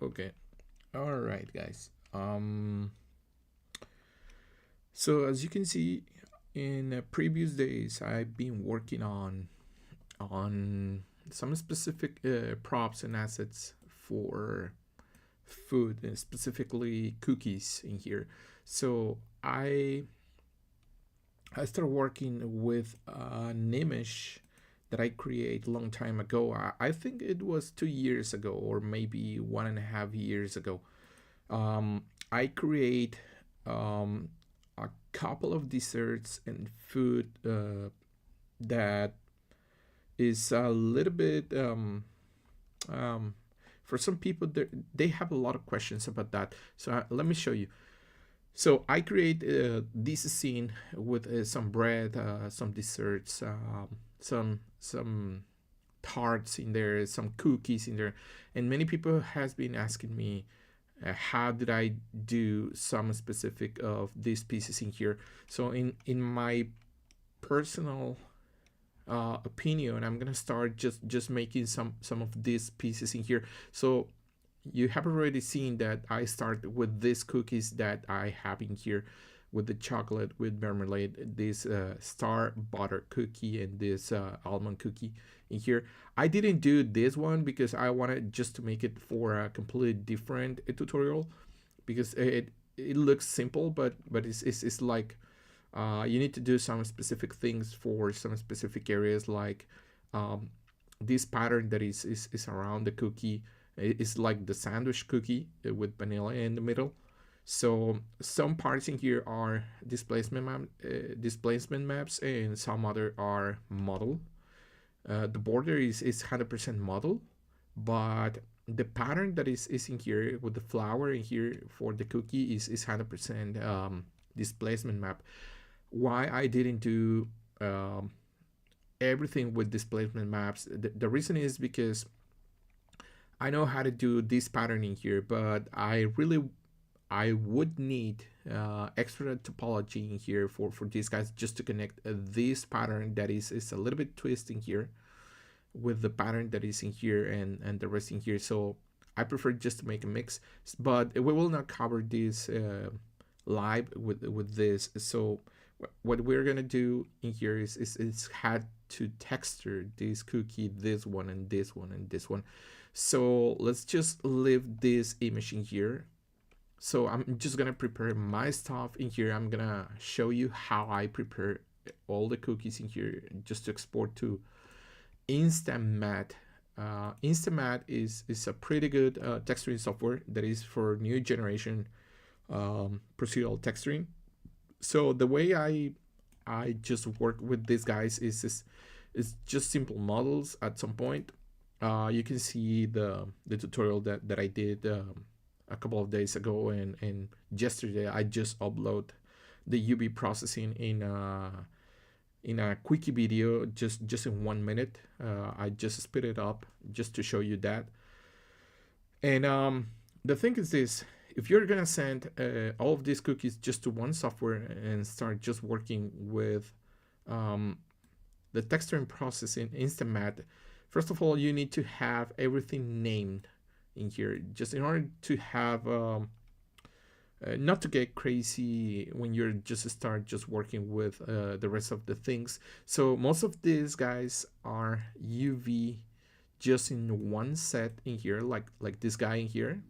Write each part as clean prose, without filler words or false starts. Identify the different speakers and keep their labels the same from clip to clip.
Speaker 1: Okay. All right, guys. So as you can see, in previous days, I've been working on some specific props and assets for food, and specifically cookies in here. So I started working with an image that I created a long time ago. I think it was 2 years ago, or maybe 1.5 years ago. I create um, a couple of desserts and food that is a little bit um, for some people they have a lot of questions about that. So let me show you. So I create this scene with some bread, some desserts, some tarts in there, some cookies in there, and many people has been asking me how did I do some specific of these pieces in here. So in my personal opinion, I'm gonna start just making some of these pieces in here. So you have already seen that I start with these cookies that I have in here, with the chocolate with marmalade, this star butter cookie, and this almond cookie in here. I didn't do this one because I wanted just to make it for a completely different tutorial, because it looks simple, but it's like you need to do some specific things for some specific areas, like um, this pattern that is around the cookie. It's like the sandwich cookie with vanilla in the middle. So some parts in here are displacement maps, and some other are model. The border is 100% model, but the pattern that is in here with the flower in here for the cookie is 100% displacement map. Why I didn't do everything with displacement maps? The reason is because I know how to do this pattern in here, but I would need extra topology in here for these guys, just to connect this pattern that is a little bit twisting here with the pattern that is in here, and the rest in here. So I prefer just to make a mix, but we will not cover this live with this. So what we're gonna do in here is had to texture this cookie, this one, and this one, and this one. So let's just leave this image in here. So I'm just gonna prepare my stuff in here. I'm gonna show you how I prepare all the cookies in here, just to export to Instamat. Instamat is a pretty good texturing software that is for new generation procedural texturing. So the way I just work with these guys is just simple models. At some point, you can see the tutorial that I did a couple of days ago, and yesterday I just upload the UV processing in a quickie video, just in 1 minute. I just spit it up just to show you that. And the thing is this: if you're gonna send all of these cookies just to one software and start just working with the texturing process in Instamat, first of all, you need to have everything named in here, just in order to have not to get crazy when you're just start just working with the rest of the things. So most of these guys are UV just in one set in here, like this guy in here,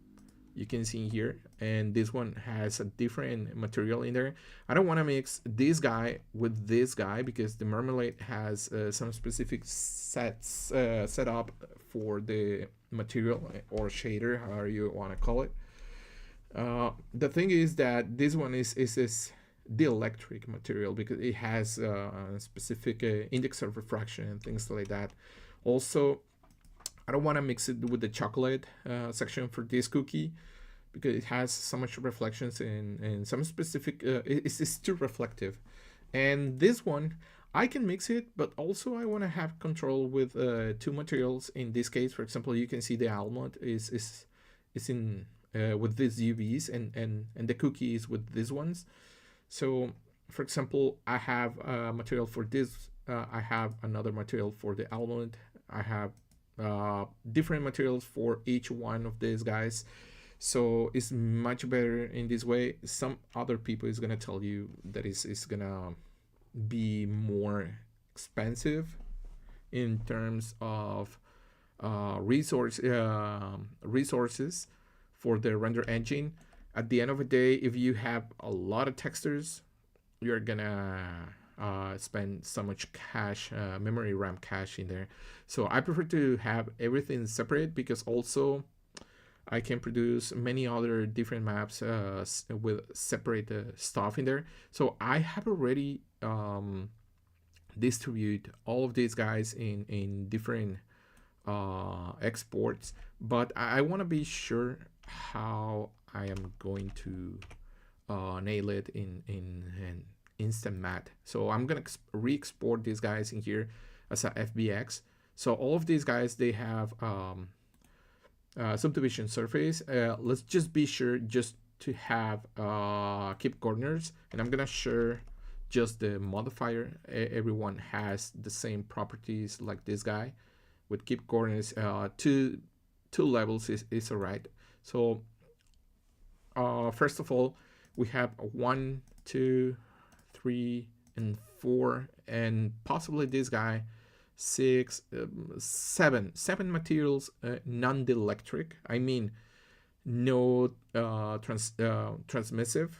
Speaker 1: you can see here, and this one has a different material in there. I don't want to mix this guy with this guy because the marmalade has some specific sets set up for the material or shader, however you want to call it. The thing is that this one is the electric material because it has a specific index of refraction and things like that. Also, I don't want to mix it with the chocolate section for this cookie because it has so much reflections and some specific, it's too reflective. And this one, I can mix it, but also I want to have control with two materials. In this case, for example, you can see the almond is in with these UVs, and the cookie is with these ones. So, for example, I have a material for this. I have another material for the almond. I have different materials for each one of these guys. So it's much better in this way. Some other people is gonna tell you that it's gonna be more expensive in terms of resources for the render engine. At the end of the day, if you have a lot of textures, you're gonna spend so much cache, memory RAM cache in there. So I prefer to have everything separate, because also I can produce many other different maps with separate stuff in there. So I have already distribute all of these guys in different exports, but I want to be sure how I am going to nail it in Instamat. So I'm gonna re-export these guys in here as a FBX. So all of these guys, they have subdivision surface. Let's just be sure just to have keep corners, and I'm gonna share just the modifier. Everyone has the same properties like this guy with keep corners. Two levels is all right. So first of all, we have 1, 2, 3, and 4, and possibly this guy 6, 7 materials, non-dielectric. I mean, no transmissive.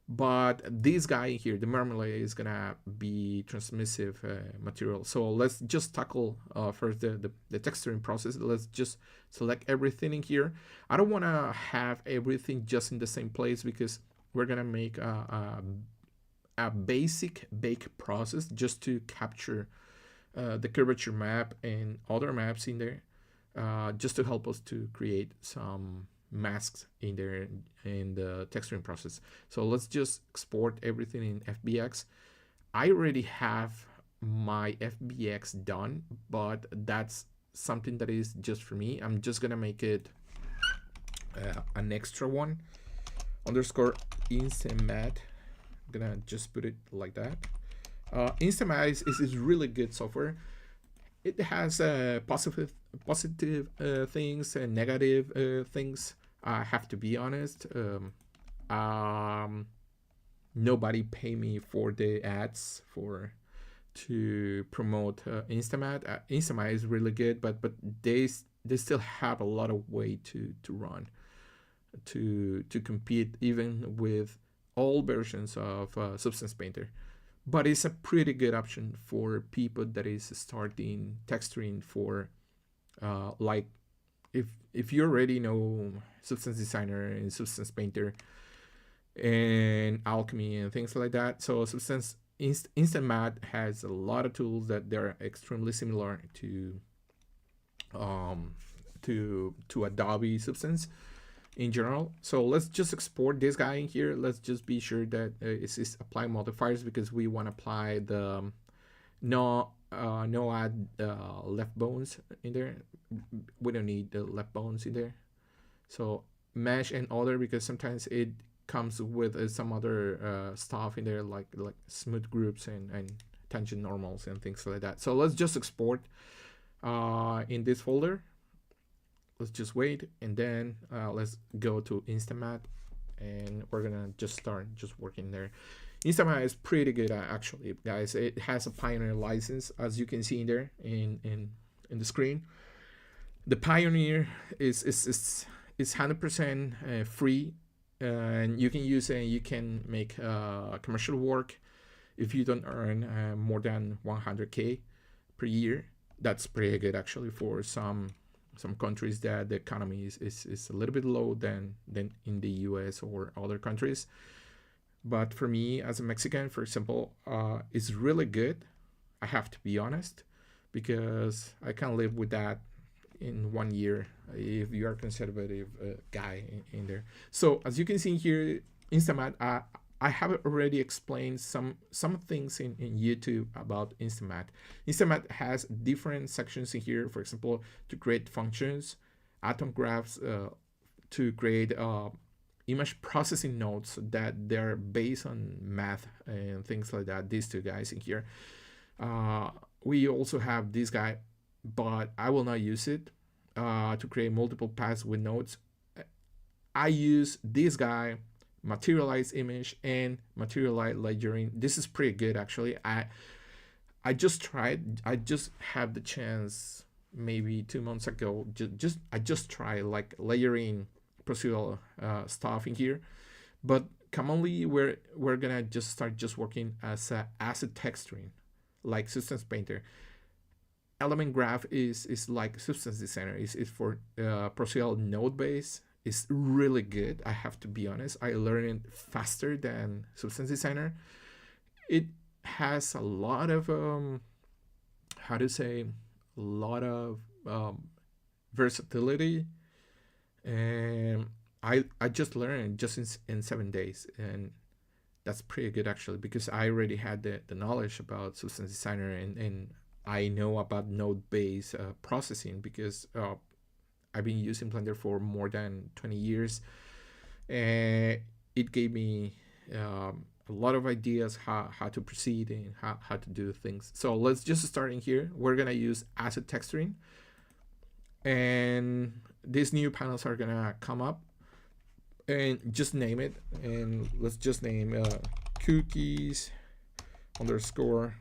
Speaker 1: But this guy here, the marmalade, is gonna be transmissive material. So let's just tackle first the texturing process. Let's just select everything in here. I don't want to have everything just in the same place, because we're gonna make a basic bake process just to capture the curvature map and other maps in there, just to help us to create some masks in there in the texturing process. So let's just export everything in FBX. I already have my FBX done, but that's something that is just for me. I'm just gonna make it an extra one, underscore Instamat. I'm gonna just put it like that. Instamat is really good software. It has positive things and negative things. I have to be honest. Nobody pay me for the ads to promote Instamat. Instamat is really good, but they still have a lot of way to run to compete even with all versions of Substance Painter. But it's a pretty good option for people that is starting texturing for like if you already know Substance Designer and Substance Painter and Alchemy and things like that. So Instamat has a lot of tools that they're extremely similar to Adobe Substance in general. So let's just export this guy in here. Let's just be sure that it's apply modifiers, because we want to apply the no add left bones in there. We don't need the left bones in there. So mesh and other, because sometimes it comes with some other stuff in there, like smooth groups and tangent normals and things like that. So let's just export in this folder. Let's just wait, and then let's go to Instamat, and we're gonna just start just working there. Instamat is pretty good actually, guys. It has a Pioneer license, as you can see in there in the screen. The Pioneer is 100% free, and you can use it. You can make commercial work if you don't earn more than 100K per year. That's pretty good actually for some countries that the economy is a little bit low than in the US or other countries. But for me as a Mexican, for example, it's really good. I have to be honest, because I can live with that in 1 year if you are a conservative guy in there. So as you can see here, Instamat, I have already explained some things in YouTube about Instamat. Instamat has different sections in here, for example, to create functions, atom graphs, to create image processing nodes that they're based on math and things like that. These two guys in here. We also have this guy but I will not use it to create multiple paths with nodes. I use this guy, materialize image and materialize layering. This is pretty good actually. I just tried. I just had the chance maybe 2 months ago. I just tried like layering procedural stuff in here, but commonly we're gonna just start just working as a asset texturing, like Substance Painter. Element Graph is like Substance Designer. Is for procedural node base. It's really good. I have to be honest. I learned it faster than Substance Designer. It has a lot of how to say, a lot of versatility, and I just learned just in 7 days, and that's pretty good actually, because I already had the knowledge about Substance Designer, and I know about node based processing, because I've been using Blender for more than 20 years, and it gave me a lot of ideas how to proceed and how to do things. So let's just start in here. We're gonna use asset texturing, and these new panels are gonna come up, and just name it, and let's just name cookies underscore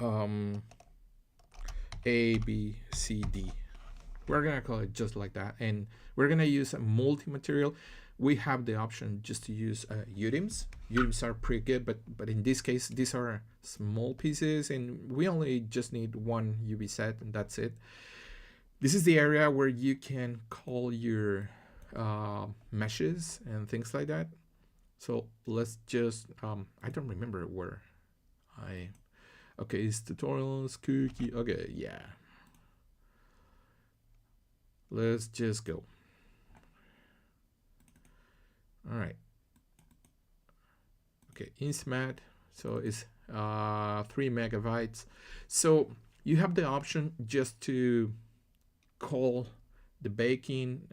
Speaker 1: A B C D. We're gonna call it just like that, and we're gonna use a multi-material. We have the option just to use UDIMs. UDIMs are pretty good, but in this case, these are small pieces, and we only just need one UV set, and that's it. This is the area where you can call your meshes and things like that. So let's just, I don't remember where okay, it's tutorials, cookie, okay, yeah. Let's just go. All right. Okay, Instamat, so it's 3 megabytes. So you have the option just to call the baking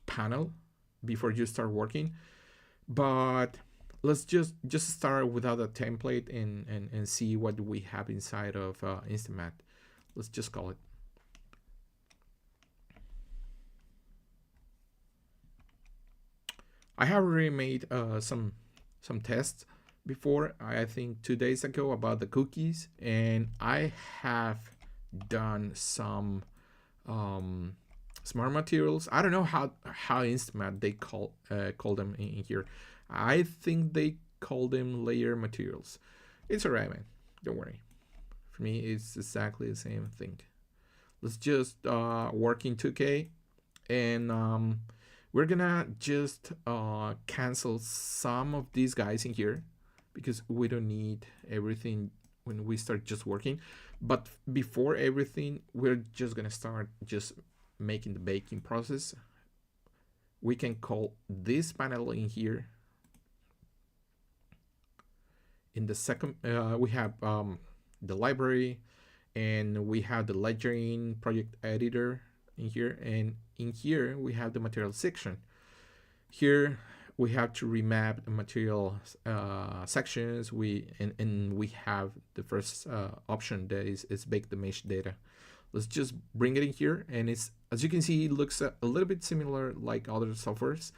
Speaker 1: panel before you start working, but let's just start without a template and see what we have inside of Instamat. Let's just call it. I have already made some tests before, I think 2 days ago, about the cookies, and I have done some smart materials. I don't know how Instamat they call them in here. I think they call them layer materials. It's alright, man. Don't worry. For me, it's exactly the same thing. Let's just work in 2K, and we're gonna just cancel some of these guys in here, because we don't need everything when we start just working. But before everything, we're just gonna start just making the baking process. We can call this panel in here. In the second, we have the library, and we have the layering project editor in here, and in here we have the material section. Here we have to remap the material sections. And we have the first option that is bake the mesh data. Let's just bring it in here, and it's, as you can see, it looks a little bit similar like other softwares.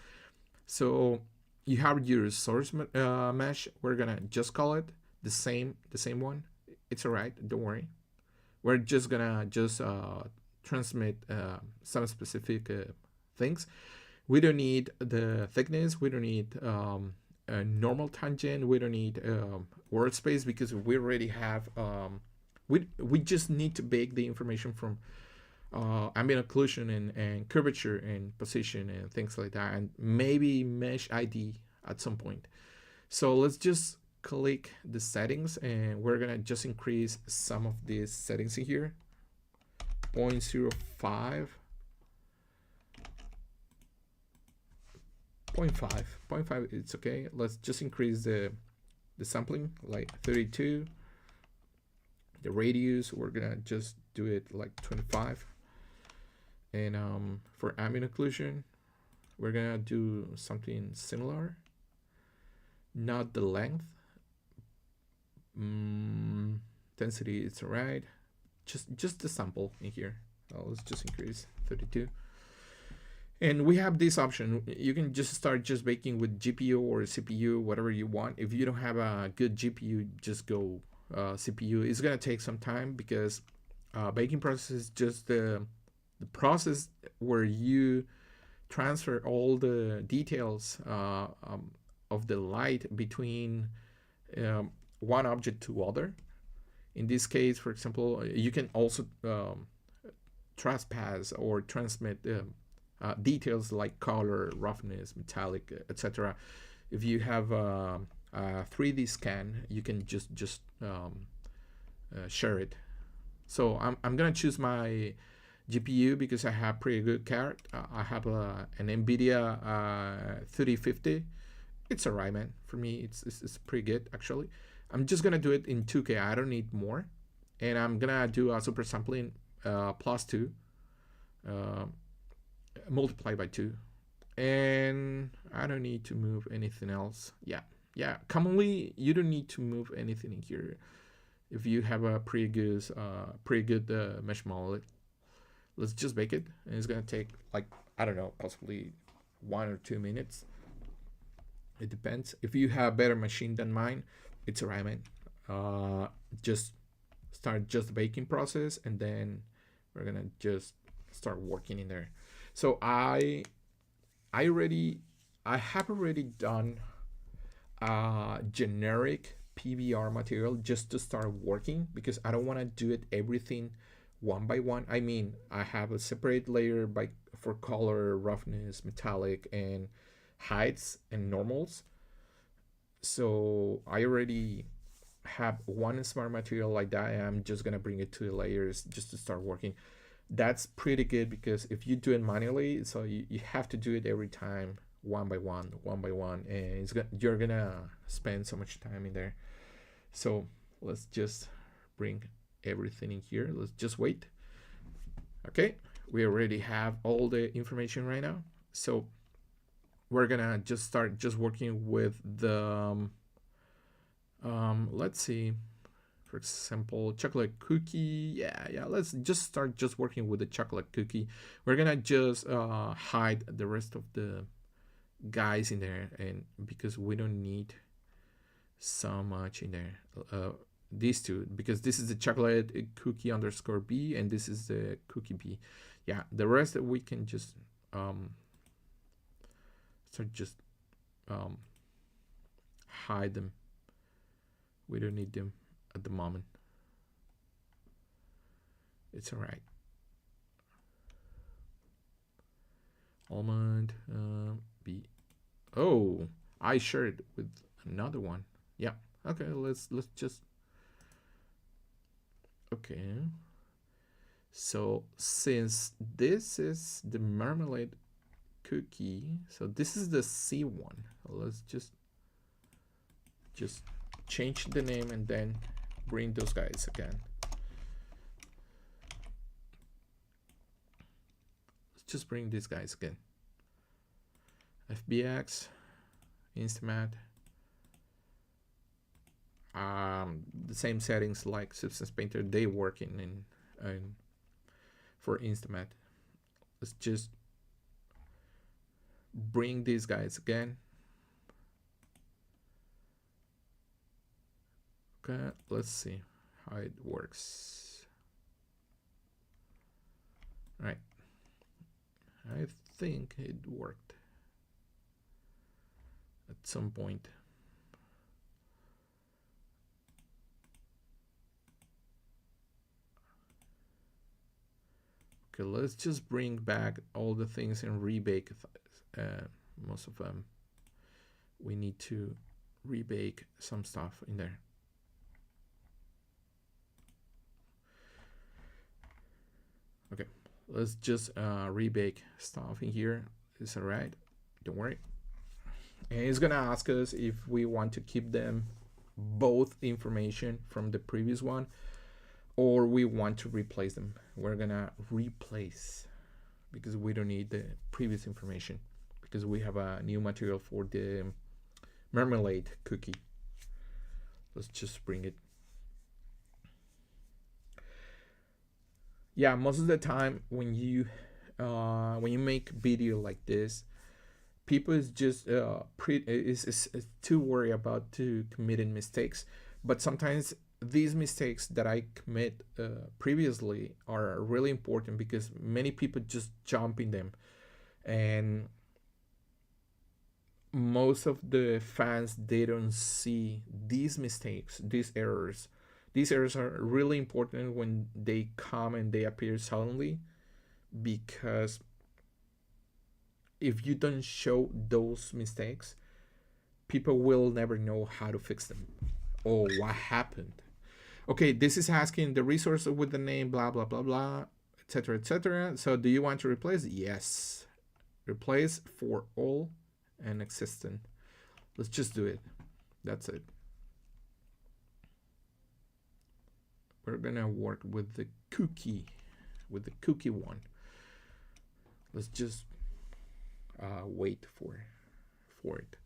Speaker 1: So you have your source mesh. We're gonna just call it the same one. It's alright, don't worry. We're just gonna transmit some specific things. We don't need the thickness. We don't need a normal tangent. We don't need workspace, because we already have we just need to bake the information from ambient occlusion and curvature and position and things like that, and maybe mesh ID at some point. So let's just click the settings, and we're gonna just increase some of these settings in here. 0.05, 0.5, it's okay. Let's just increase the sampling, like 32. The radius, we're gonna just do it like 25. And for ambient occlusion, we're gonna do something similar. Not the length, Density, it's alright. Just the sample in here. Let's just increase 32. And we have this option. You can just start just baking with GPU or CPU, whatever you want. If you don't have a good GPU, just go CPU. It's gonna take some time because baking process is just the process where you transfer all the details of the light between one object to other. In this case, for example, you can also trespass or transmit details like color, roughness, metallic, etc. If you have a 3D scan, you can just share it. So I'm gonna choose my GPU because I have pretty good card. I have an NVIDIA 3050. It's alright, man. For me, it's pretty good actually. I'm just gonna do it in 2K. I don't need more, and I'm gonna do a super sampling +2, multiply by 2, and I don't need to move anything else. Yeah. Commonly, you don't need to move anything in here if you have a pretty good mesh model. Let's just bake it, and it's gonna take like, I don't know, possibly 1 or 2 minutes. It depends. If you have a better machine than mine, it's alright, man. Just start just the baking process, and then we're gonna just start working in there. So I have already done a generic PBR material just to start working, because I don't want to do it everything one by one. I mean, I have a separate layer for color, roughness, metallic, and heights and normals. So I already have one smart material like that, and I'm just gonna bring it to the layers just to start working. That's pretty good, because if you do it manually, so you have to do it every time, one by one, and you're gonna spend so much time in there. So let's just bring everything in here. Let's just wait. Okay, we already have all the information right now, so we're gonna just start just working with the let's see, for example, chocolate cookie. Yeah, let's just start just working with the chocolate cookie. We're gonna just hide the rest of the guys in there, and because we don't need so much in there. These two, because this is the chocolate cookie underscore B, and this is the cookie B. Yeah, the rest that we can just start just hide them. We don't need them at the moment. It's alright. Almond B. Oh, I shared with another one. Yeah. Okay, let's just. Okay. So since this is the marmalade cookie, so this is the C one. Let's just change the name and then bring those guys again. Let's just bring these guys again. FBX, Instamat. The same settings like Substance Painter, they work in for Instamat. Let's just bring these guys again. Okay, let's see how it works. Right, I think it worked at some point. Okay, let's just bring back all the things and rebake most of them. We need to rebake some stuff in there. Okay, let's just rebake stuff in here. It's alright, don't worry. And it's gonna ask us if we want to keep them both information from the previous one, or we want to replace them. We're gonna replace, because we don't need the previous information, because we have a new material for the marmalade cookie. Let's just bring it Yeah, most of the time when you make video like this, people is just is too worried about to committing mistakes. But sometimes these mistakes that I commit previously are really important because many people just jump in them, and most of the fans, they don't see these mistakes, these errors are really important when they come and they appear suddenly, because if you don't show those mistakes, people will never know how to fix them or what happened. Okay, this is asking the resource with the name blah blah blah blah, etc etc. So do you want to replace? Yes, replace for all and existent. Let's just do it. That's it. We're gonna work with the cookie, one. Let's just wait for it.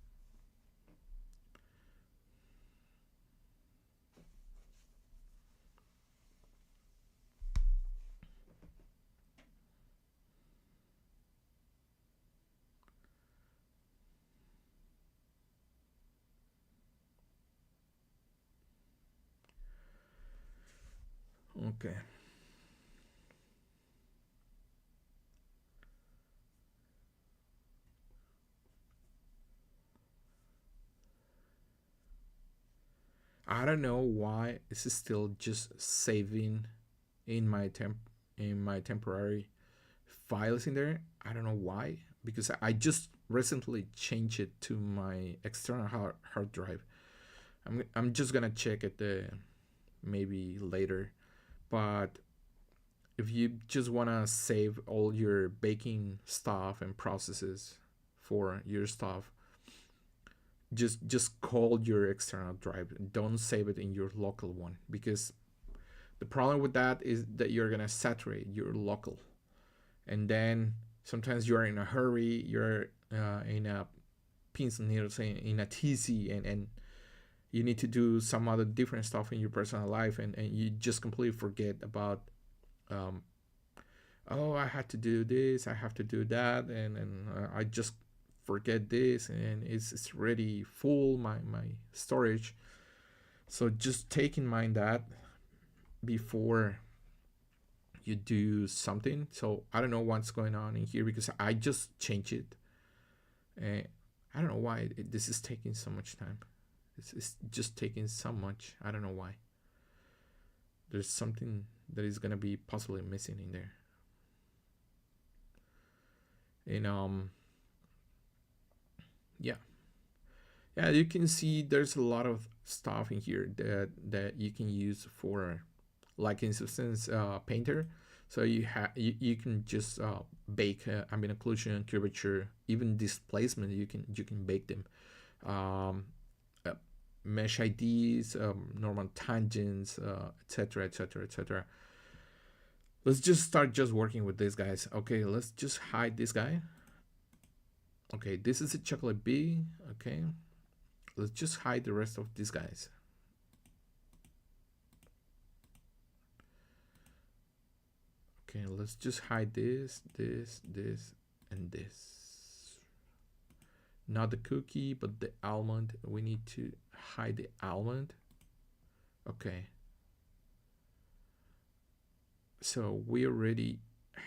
Speaker 1: Okay. I don't know why it's still just saving in my temporary files in there. I don't know why, because I just recently changed it to my external hard drive. I'm just gonna check it maybe later, but if you just wanna save all your baking stuff and processes for your stuff, just call your external drive. Don't save it in your local one, because the problem with that is that you're gonna saturate your local, and then sometimes you're in a hurry, you're in a pins and needles in a TC, and you need to do some other different stuff in your personal life, and you just completely forget about um, oh, I had to do this, I have to do that, and I just forget this, and it's already full my storage. So just take in mind that before you do something. So I don't know what's going on in here because I just changed it. I don't know why this is taking so much time. It's just taking so much. I don't know why. There's something that is gonna be possibly missing in there. And yeah, you can see there's a lot of stuff in here that you can use for, like in substance painter. So you can just bake ambient occlusion, curvature, even displacement. You can bake them. Um, Mesh IDs, normal tangents, etc etc etc. Let's just start just working with these guys. Okay, let's just hide this guy. Okay, this is a chocolate bee. Okay, let's just hide the rest of these guys. Okay, let's just hide this, and this. Not the cookie, but the almond. We need to hide the almond. Okay. So we already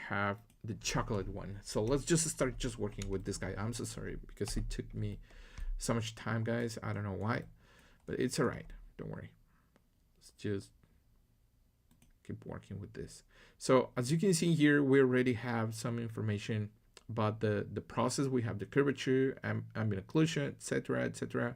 Speaker 1: have the chocolate one. So let's just start just working with this guy. I'm so sorry because it took me so much time, guys. I don't know why, but it's all right. Don't worry. Let's just keep working with this. So as you can see here, we already have some information about the process. We have the curvature, ambient occlusion, etc etc.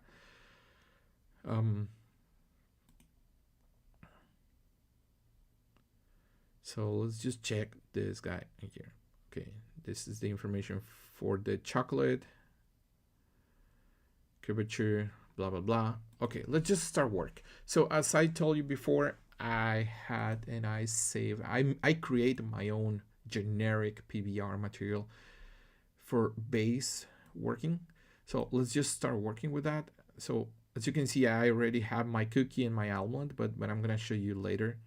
Speaker 1: So let's just check this guy here. Okay, this is the information for the chocolate, curvature, blah blah blah. Okay, let's just start work. So as I told you before, I created my own generic PBR material for base working. So let's just start working with that. So as you can see, I already have my cookie and my almond, but I'm gonna show you later.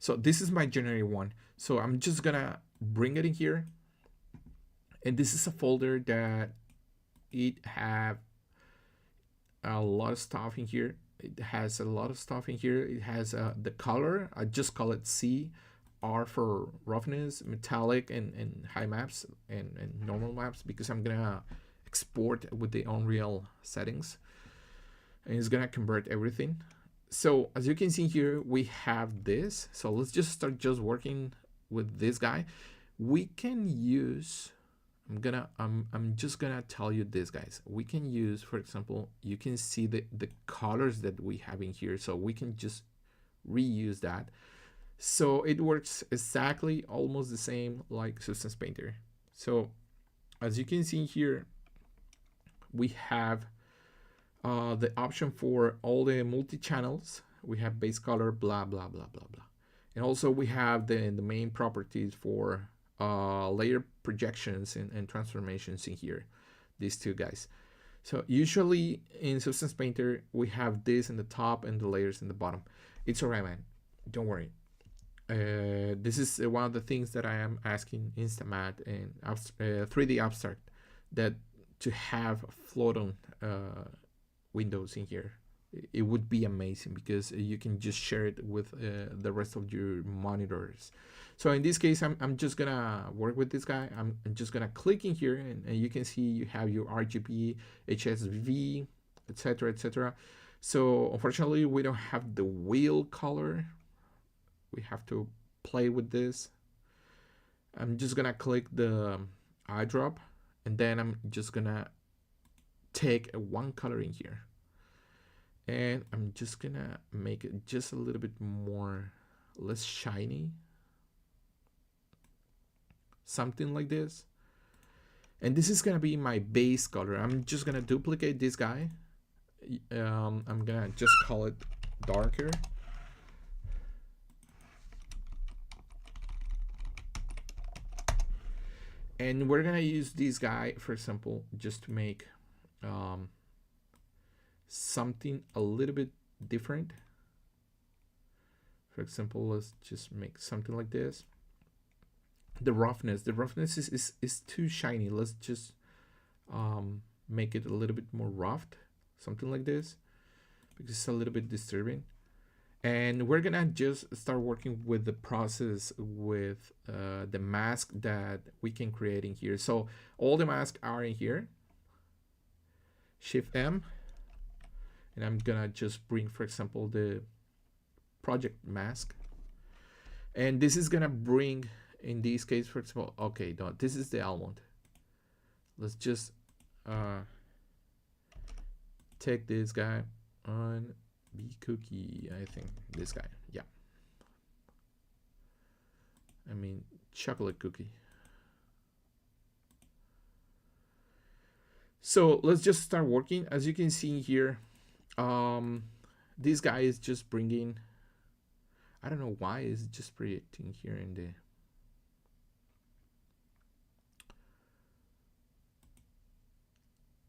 Speaker 1: So this is my generic one. So I'm just gonna bring it in here, and this is a folder that it have a lot of stuff in here. It has a lot of stuff in here. It has the color. I just call it C. R for roughness, metallic, and high maps, and normal maps, because I'm gonna export with the Unreal settings, and it's gonna convert everything. So as you can see here, we have this. So let's just start just working with this guy. We can use, I'm just gonna tell you this, guys. We can use, for example, you can see the colors that we have in here. So we can just reuse that. So it works exactly almost the same like Substance Painter. So as you can see here, we have the option for all the multi-channels. We have base color, blah, blah, blah, blah, blah. And also we have the main properties for layer projections and transformations in here, these two guys. So usually in Substance Painter, we have this in the top and the layers in the bottom. It's all right, man. Don't worry. This is one of the things that I am asking Instamat and 3D Abstract, that to have float-on windows in here. It would be amazing, because you can just share it with the rest of your monitors. So in this case, I'm just gonna work with this guy. I'm just gonna click in here, and you can see you have your RGB, HSV, etc., etc. So unfortunately, we don't have the wheel color. We have to play with this. I'm just gonna click the eyedrop, and then I'm just gonna take one color in here, and I'm just gonna make it just a little bit more, less shiny, something like this. And this is gonna be my base color. I'm just gonna duplicate this guy. I'm gonna just call it darker. And we're gonna use this guy, for example, just to make something a little bit different. For example, let's just make something like this. The roughness is too shiny. Let's just make it a little bit more roughed, something like this, because it's a little bit disturbing. And we're gonna just start working with the process with the mask that we can create in here. So all the masks are in here. Shift M, and I'm gonna just bring, for example, the project mask, and this is gonna bring, in this case, for example, okay, no, this is the almond. Let's just take this guy on B cookie, I think this guy, yeah, I mean chocolate cookie. So let's just start working. As you can see here, this guy is just bringing, I don't know why is it just projecting here in the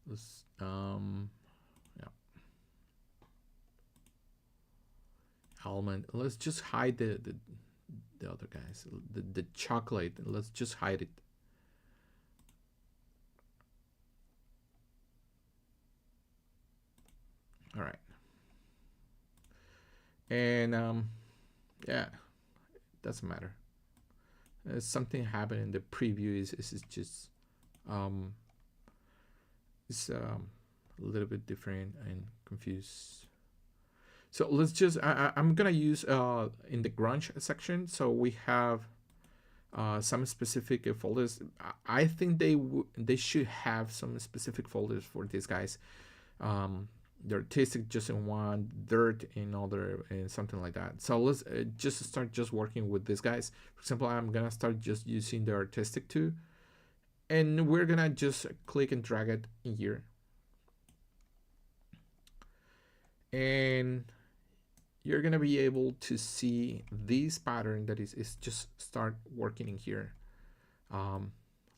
Speaker 1: let's yeah, almond. Let's just hide the other guys, the chocolate. Let's just hide it. All right. And yeah, doesn't matter. Something happened in the preview. Is just it's a little bit different and confused. So let's just I'm gonna use in the grunge section. So we have some specific folders. I think they should have some specific folders for these guys. The artistic just in one, dirt in other, and something like that. So let's just start just working with these guys. For example, I'm gonna start just using the artistic too, and we're gonna just click and drag it in here, and you're gonna be able to see this pattern that is just start working in here,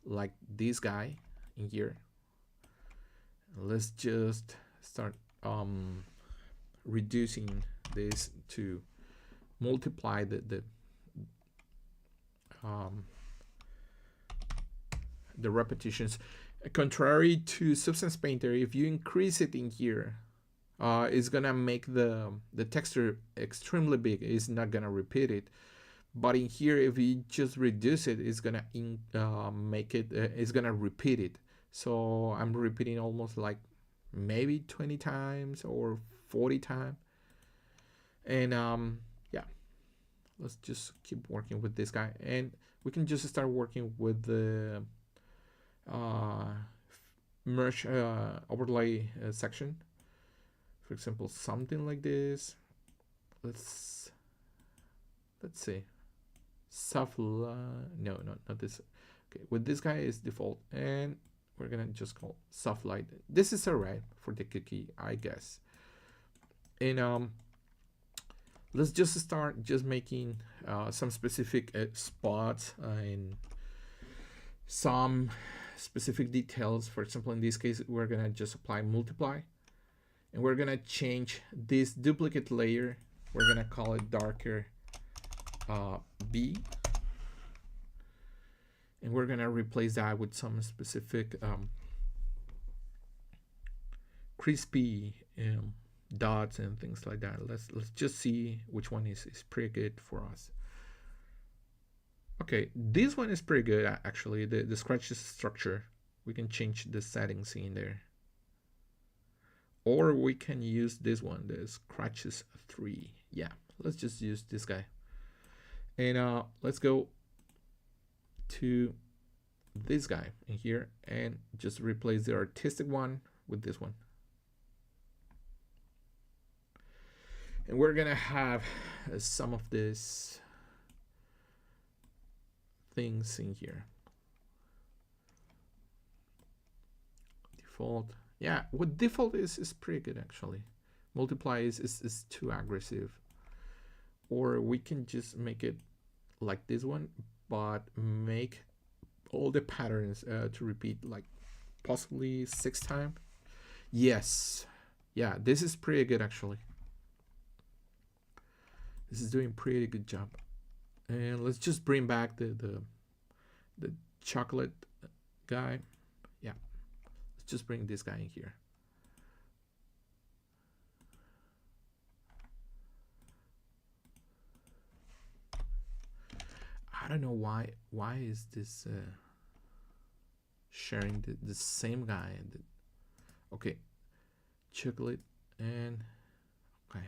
Speaker 1: like this guy in here. Let's just start reducing this to multiply the the repetitions. Contrary to Substance Painter, if you increase it in here, it's gonna make the texture extremely big. It's not gonna repeat it. But in here, if you just reduce it, it's gonna make it. It's gonna repeat it. So I'm repeating almost like maybe 20 times or 40 times. And yeah, let's just keep working with this guy, and we can just start working with the merge overlay section. For example, something like this. Let's see. Soft no, not this. Okay, with this guy is default, and we're gonna just call soft light. This is alright for the cookie, I guess. And let's just start just making some specific spots and some specific details. For example, in this case, we're gonna just apply multiply, and we're gonna change this duplicate layer. We're gonna call it darker B, and we're gonna replace that with some specific crispy dots and things like that. Let's just see which one is pretty good for us. Okay, this one is pretty good actually. The scratches structure, we can change the settings in there, or we can use this one, the scratches 3. Yeah, let's just use this guy. And let's go to this guy in here and just replace the artistic one with this one. And we're gonna have some of this things in here. Default, yeah, what default is pretty good actually. Multiply is too aggressive, or we can just make it like this one, but make all the patterns to repeat like possibly 6 times. Yes, yeah, this is pretty good actually. This is doing pretty good job. And let's just bring back the chocolate guy. Yeah, let's just bring this guy in here. I don't know why is this sharing the same guy. Okay, chocolate and okay.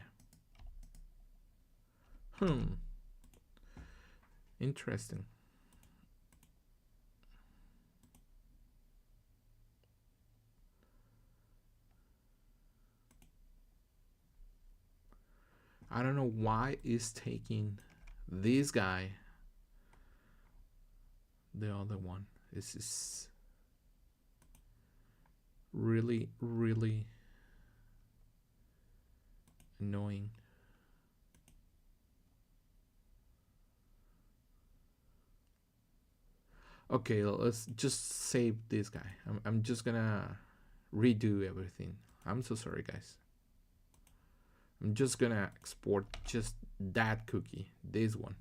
Speaker 1: Interesting. I don't know why it's taking this guy, the other one. This is really annoying. Okay, let's just save this guy. I'm just gonna redo everything. I'm so sorry, guys. I'm just gonna export just that cookie, this one.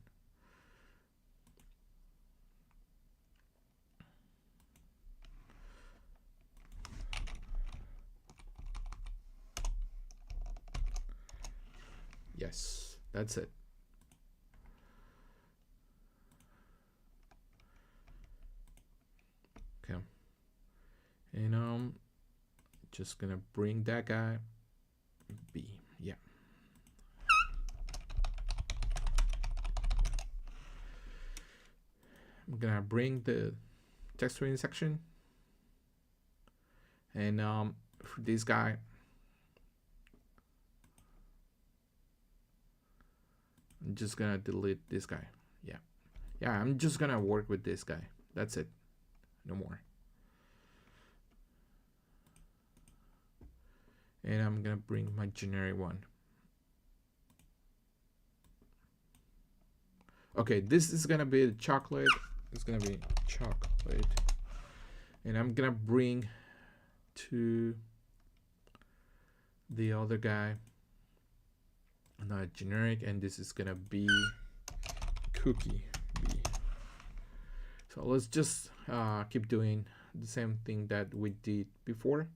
Speaker 1: Yes, that's it. Okay. And just gonna bring that guy B. Yeah. I'm gonna bring the texturing section, and for this guy, I'm just gonna delete this guy. Yeah, I'm just gonna work with this guy. That's it, no more. And I'm gonna bring my generic one. Okay, this is gonna be the chocolate. It's gonna be chocolate, and I'm gonna bring to the other guy another generic, and this is gonna be cookie B. So let's just keep doing the same thing that we did before.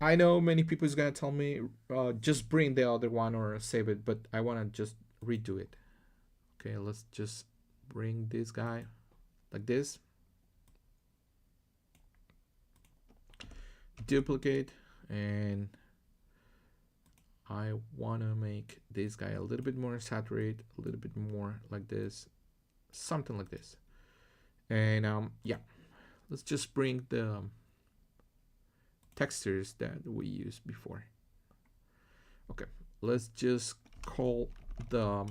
Speaker 1: I know many people is gonna tell me just bring the other one or save it, but I wanna just redo it. Okay, let's just bring this guy like this. Duplicate, and I wanna make this guy a little bit more saturated, a little bit more like this, something like this. And yeah, let's just bring the textures that we used before. Okay, let's just call the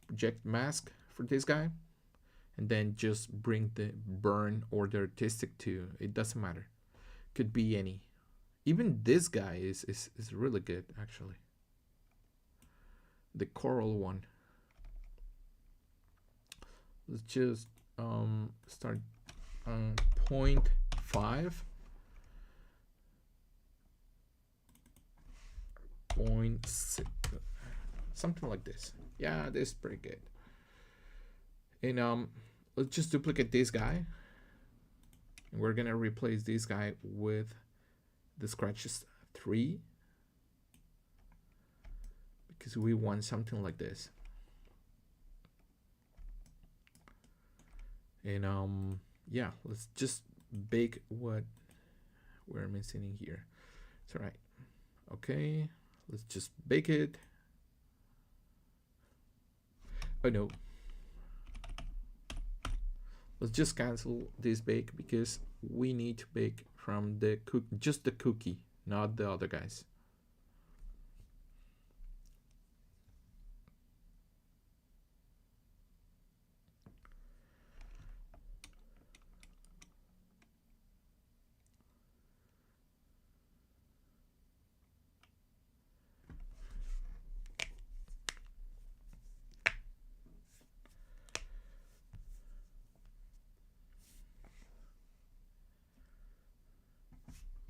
Speaker 1: project mask for this guy, and then just bring the burn or the artistic to, it doesn't matter, could be any. Even this guy is really good actually, the coral one. Let's just start 0.5, 0.6, something like this. Yeah, this is pretty good. And let's just duplicate this guy, and we're gonna replace this guy with the scratches 3, because we want something like this. And yeah, let's just bake what we're missing in here. It's all right. Okay, let's just bake it. Oh no, let's just cancel this bake, because we need to bake from the just the cookie, not the other guys.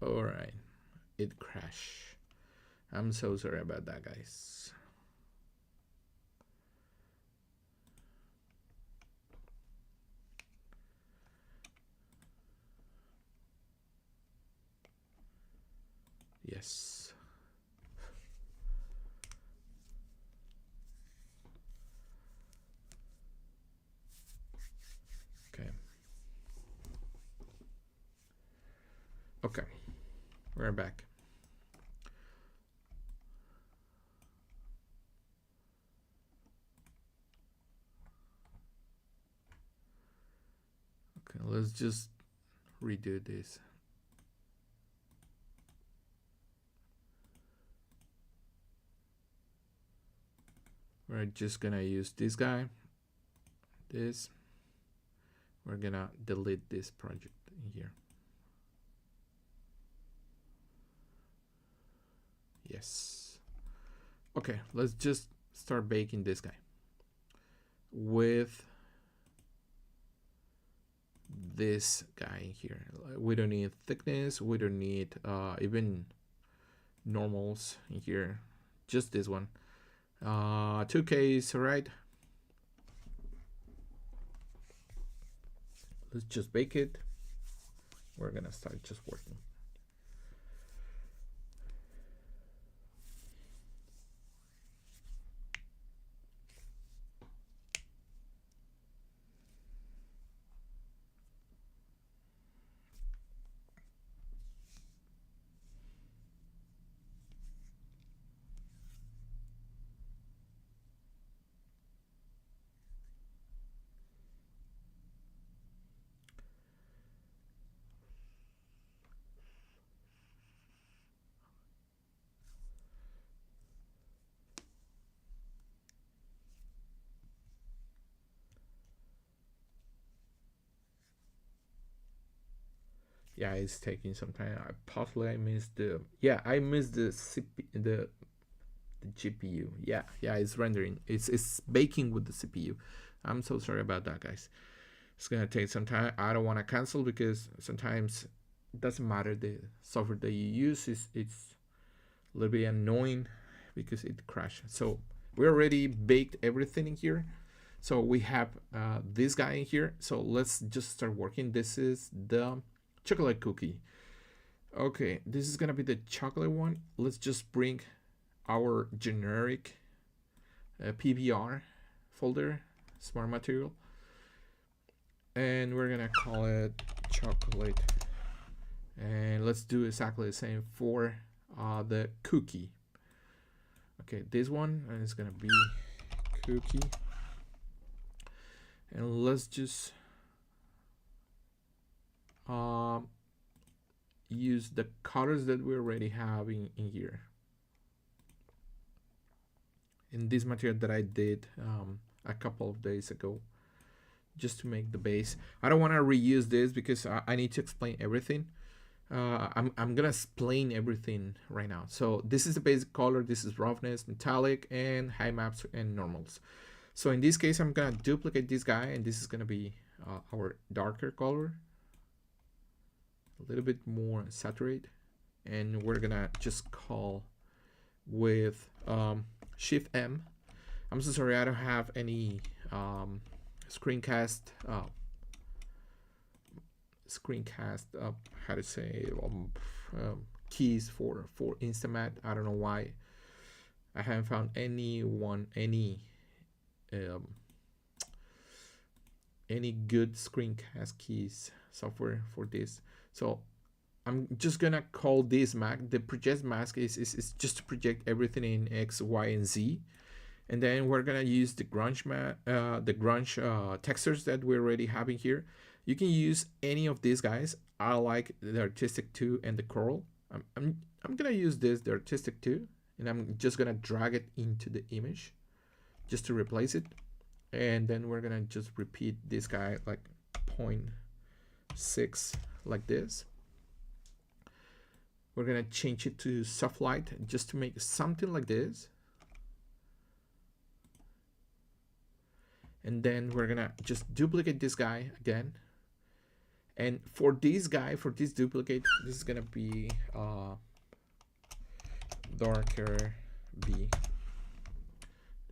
Speaker 1: All right, it crashed. I'm so sorry about that, guys. Yes. Okay. Okay, we're back. Okay, let's just redo this. We're just gonna use this guy, this. We're gonna delete this project in here. Yes. Okay, let's just start baking this guy with this guy here. We don't need thickness, we don't need even normals in here, just this one. 2K is alright. Let's just bake it. We're gonna start just working. Yeah, it's taking some time. I missed the, yeah, I missed the the GPU. Yeah, it's rendering. It's baking with the CPU. I'm so sorry about that, guys. It's gonna take some time. I don't want to cancel, because sometimes it doesn't matter the software that you use. It's a little bit annoying because it crashed. So we already baked everything in here. So we have this guy in here. So let's just start working. This is the chocolate cookie. Okay, this is gonna be the chocolate one. Let's just bring our generic PBR folder, smart material, and we're gonna call it chocolate. And let's do exactly the same for the cookie. Okay, this one is gonna be cookie, and let's just use the colors that we already have in here. In this material that I did a couple of days ago, just to make the base. I don't want to reuse this because I need to explain everything. I'm gonna explain everything right now. So this is the basic color. This is roughness, metallic, and high maps and normals. So in this case, I'm gonna duplicate this guy, and this is gonna be our darker color, a little bit more saturated, and we're gonna just call with Shift M. I'm so sorry, I don't have any screencast how to say keys for Instamat. I don't know why I haven't found any good screencast keys software for this. So I'm just gonna call this mask. The project mask is just to project everything in X, Y, and Z. And then we're gonna use the grunge textures that we already have in here. You can use any of these guys. I like the artistic 2 and the coral. I'm gonna use the artistic 2, and I'm just gonna drag it into the image just to replace it. And then we're gonna just repeat this guy like 0.6 like this. We're gonna change it to soft light just to make something like this. And then we're gonna just duplicate this guy again. And for this guy, for this duplicate, this is gonna be darker B.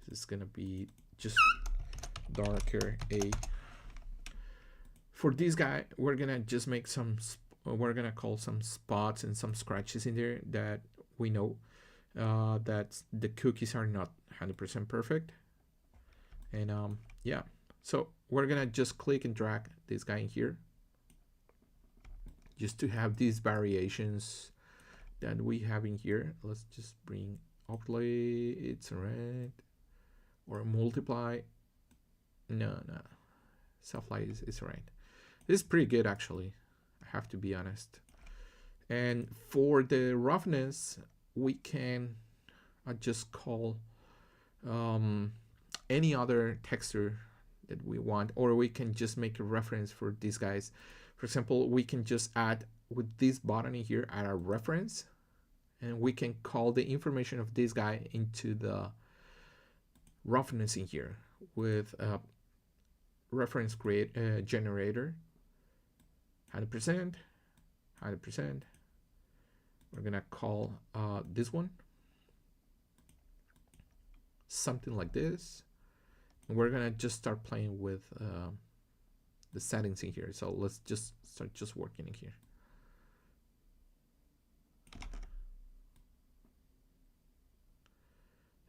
Speaker 1: This is gonna be just darker A. For this guy, we're gonna just make we're gonna call some spots and some scratches in there that we know that the cookies are not 100% perfect. And yeah, so we're gonna just click and drag this guy in here just to have these variations that we have in here. Let's just bring overlay, it's red, or multiply. No, soft light is right. This is pretty good actually, I have to be honest. And for the roughness, we can just call any other texture that we want, or we can just make a reference for these guys. For example, we can just add with this button in here, add a reference, and we can call the information of this guy into the roughness in here with a reference generator, 100%. We're gonna call this one something like this. And we're gonna just start playing with the settings in here. So let's just start working in here.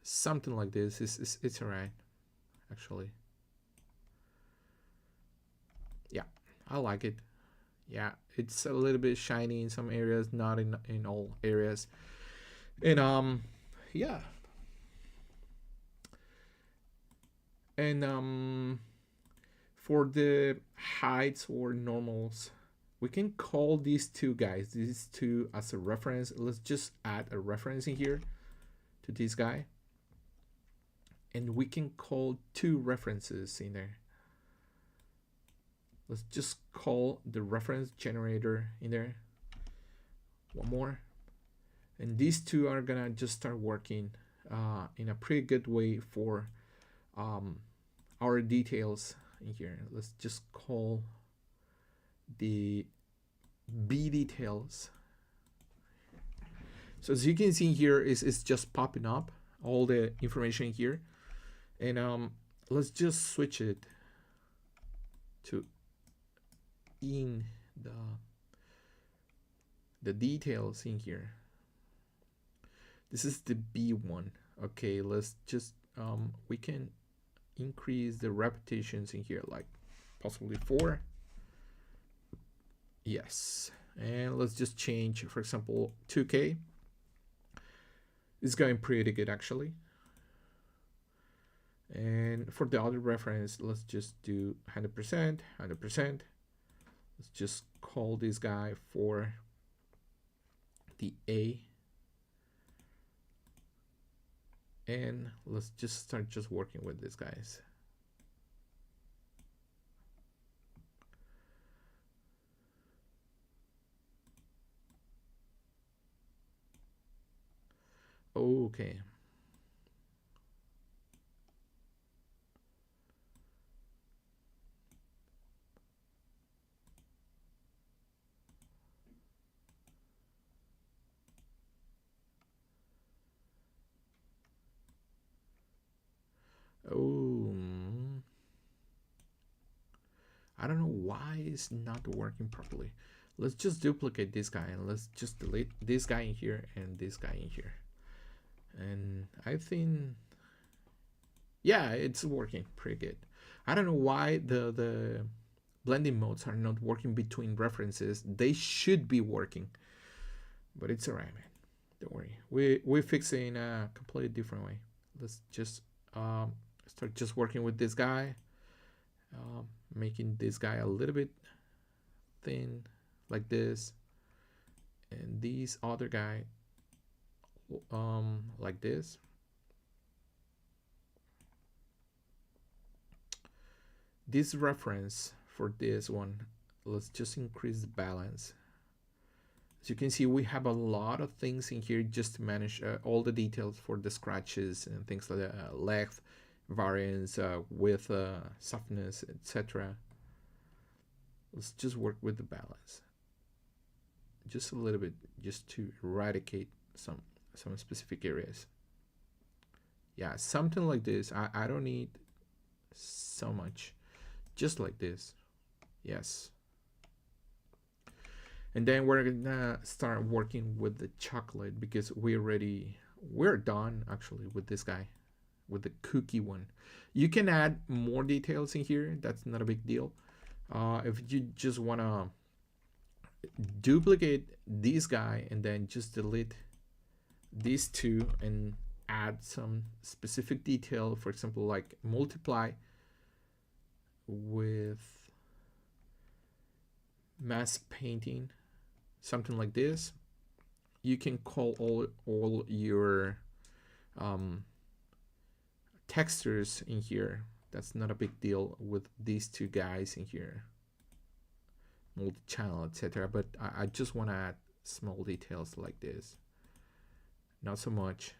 Speaker 1: Something like this it's alright actually. Yeah, I like it. Yeah, it's a little bit shiny in some areas, not in all areas. And yeah. And for the heights or normals, we can call these two guys, these two, as a reference. Let's just add a reference in here to this guy, and we can call two references in there. Let's just call the reference generator in there. One more, and these two are gonna just start working in a pretty good way for our details in here. Let's just call the B details. So as you can see here, it's just popping up all the information here. And let's just switch it to in the details in here. This is the B1. Okay, let's just we can increase the repetitions in here, like possibly 4. Yes, and let's just change, for example, 2K. It's going pretty good actually. And for the other reference, let's just do 100%, 100%. Let's just call this guy for the A. And let's just start just working with these guys. Okay. Oh, I don't know why it's not working properly. Let's just duplicate this guy and let's just delete this guy in here and this guy in here. And I think, yeah, it's working pretty good. I don't know why the blending modes are not working between references. They should be working, but it's alright, man. Don't worry. We fix it in a completely different way. Let's just start just working with this guy, making this guy a little bit thin like this, and this other guy like this. This reference for this one, let's just increase the balance. As you can see, we have a lot of things in here just to manage all the details for the scratches and things like that, length, variance, width, softness, etc. Let's just work with the balance just a little bit, just to eradicate some specific areas. Yeah, something like this. I don't need so much, just like this. Yes. And then we're gonna start working with the chocolate because we're done actually with this guy, with the cookie one. You can add more details in here, that's not a big deal. If you just wanna duplicate this guy and then just delete these two and add some specific detail, for example, like multiply with mass painting, something like this, you can call all your textures in here. That's not a big deal with these two guys in here, multi-channel, etc. But I just want to add small details like this, not so much.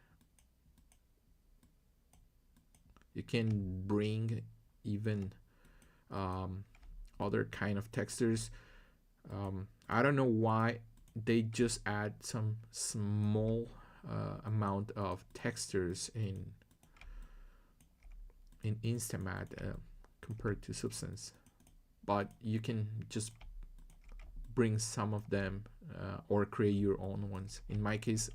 Speaker 1: You can bring even other kind of textures. I don't know why they just add some small amount of textures in Instamat compared to Substance, but you can just bring some of them or create your own ones. In my case,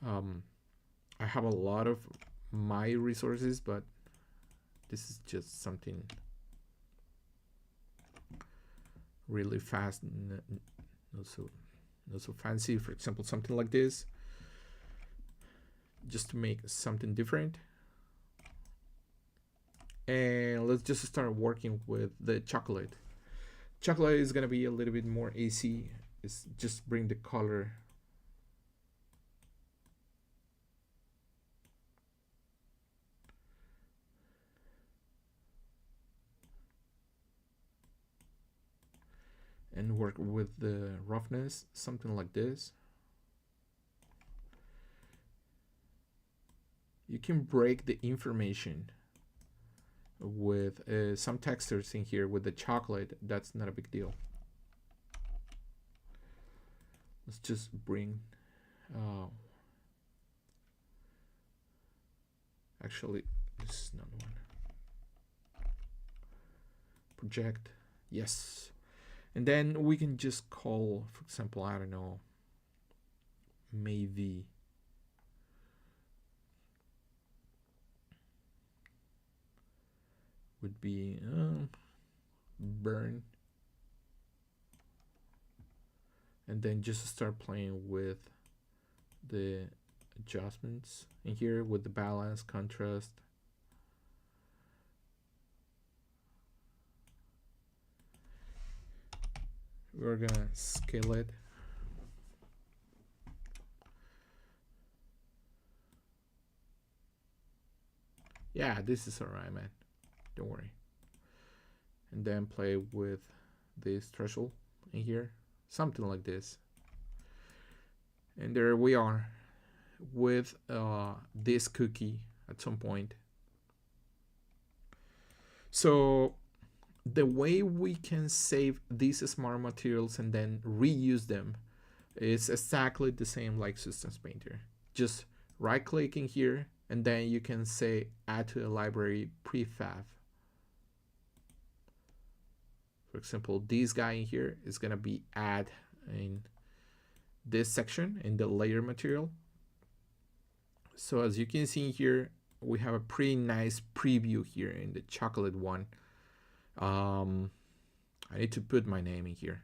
Speaker 1: I have a lot of my resources, but this is just something really fast, not so fancy. For example, something like this, just to make something different. And let's just start working with the chocolate. Chocolate is gonna be a little bit more easy. It's just bring the color. And work with the roughness, something like this. You can break the information with some textures in here with the chocolate. That's not a big deal. Let's just bring actually, this is not one. project. Yes. And then we can just call, for example, I don't know, maybe would be burn, and then just start playing with the adjustments in here with the balance, contrast. We're gonna scale it. Yeah, this is alright, man. Don't worry. And then play with this threshold in here, something like this. And there we are with this cookie at some point. So the way we can save these smart materials and then reuse them is exactly the same like Systems Painter. Just right clicking here, and then you can say add to a library prefab. For example, this guy in here is gonna be add in this section in the layer material. So as you can see here, we have a pretty nice preview here in the chocolate one. I need to put my name in here.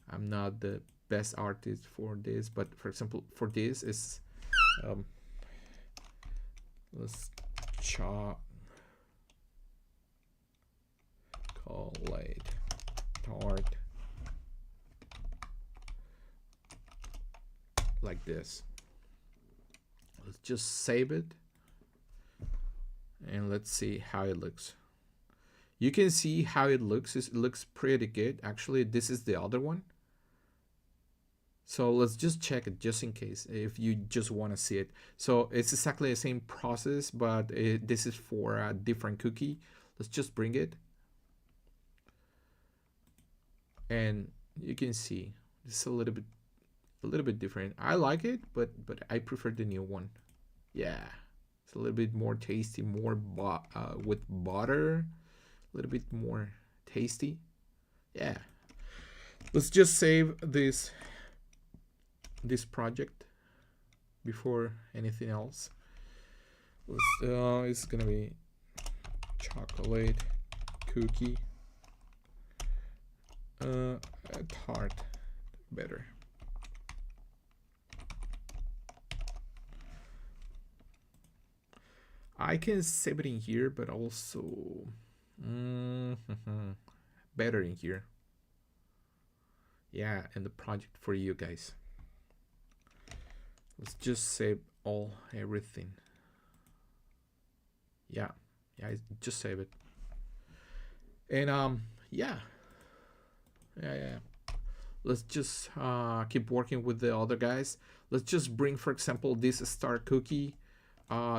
Speaker 1: I'm not the best artist for this, but for example, for this is let's chocolate tart, like this. Let's just save it and let's see how it looks. You can see how it looks. It looks pretty good. Actually, this is the other one. So let's just check it just in case if you just want to see it. So it's exactly the same process, but this is for a different cookie. Let's just bring it. And you can see it's a little bit different. I like it, but I prefer the new one. Yeah, it's a little bit more tasty, more with butter, a little bit more tasty. Yeah, let's just save this project before anything else. It's gonna be chocolate cookie tart, better. I can save it in here, but also better in here. Yeah, and the project for you guys. Let's just save everything. Yeah, just save it. And yeah. Let's just keep working with the other guys. Let's just bring, for example, this star cookie,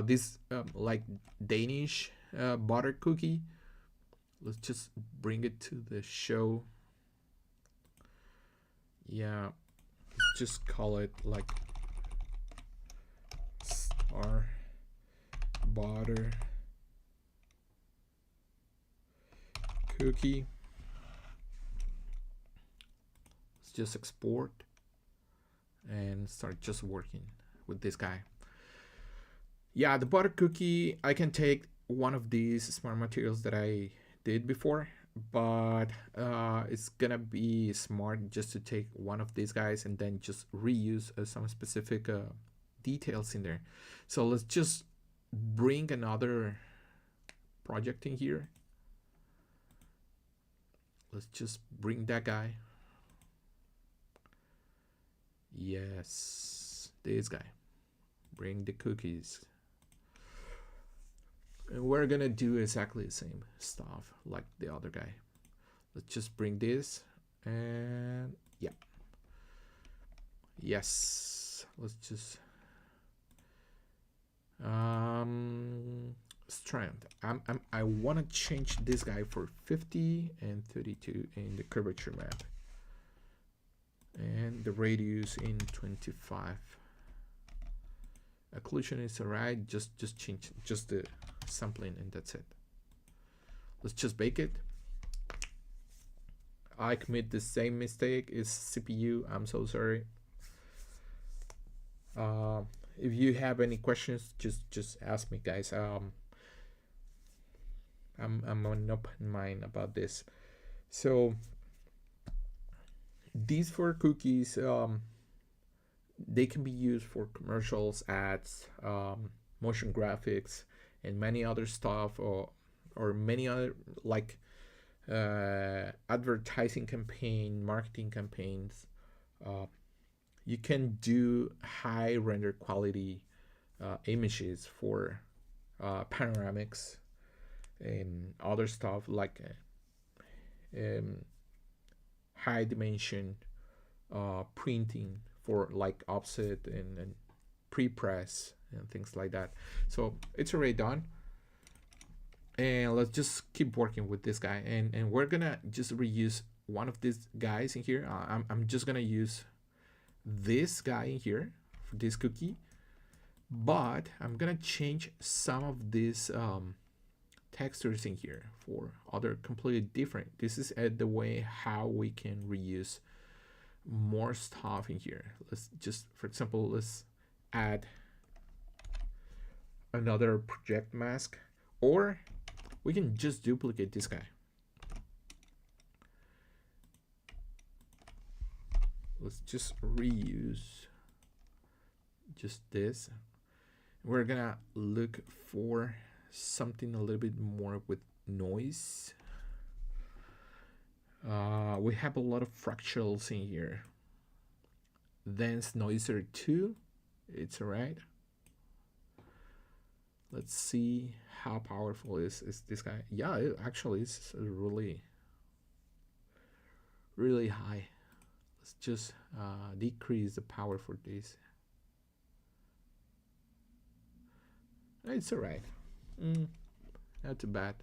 Speaker 1: this like Danish butter cookie. Let's just bring it to the show. Yeah, let's just call it like star butter cookie. Let's just export and start just working with this guy. Yeah, the butter cookie, I can take one of these smart materials that I did before, but it's gonna be smart just to take one of these guys and then just reuse some specific details in there. So let's just bring another project in here. Let's just bring that guy. Yes, this guy. Bring the cookies. And we're gonna do exactly the same stuff like the other guy. Let's just bring this and yeah. Yes, let's just strength. I want to change this guy for 50 and 32 in the curvature map, and the radius in 25. Occlusion is alright. Just change just the sampling and that's it. Let's just bake it. I commit the same mistake. It's CPU. I'm so sorry. Uh, if you have any questions, just ask me, guys. I'm on open mind about this. So these 4 cookies, they can be used for commercials, ads, motion graphics, and many other stuff, or many other like advertising campaign, marketing campaigns. You can do high render quality images for panoramics and other stuff like high dimension printing for like offset and pre-press and things like that. So it's already done, and let's just keep working with this guy, and we're gonna just reuse one of these guys in here. I'm just gonna use this guy in here for this cookie, but I'm gonna change some of these textures in here for other completely different. This is the way how we can reuse more stuff in here. Let's just, for example, let's add another project mask, or we can just duplicate this guy. Let's just reuse just this. We're gonna look for something a little bit more with noise. We have a lot of fractals in here. Dense noiser 2, it's alright. Let's see how powerful is this guy. Yeah, it actually is really high. Let's just decrease the power for this. It's alright. Not too bad.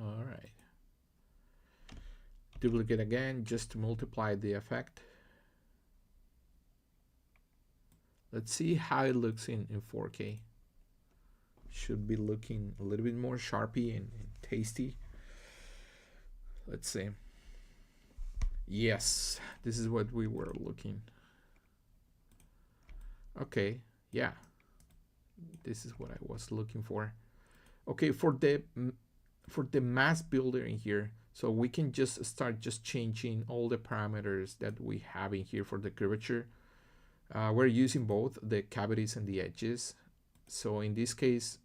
Speaker 1: All right. Duplicate again just to multiply the effect. Let's see how it looks in 4K. Should be looking a little bit more sharpy and tasty. Let's see. Yes, this is what we were looking. Okay, yeah. This is what I was looking for. Okay, for the mask builder in here, so we can just start just changing all the parameters that we have in here for the curvature. We're using both the cavities and the edges. So in this case,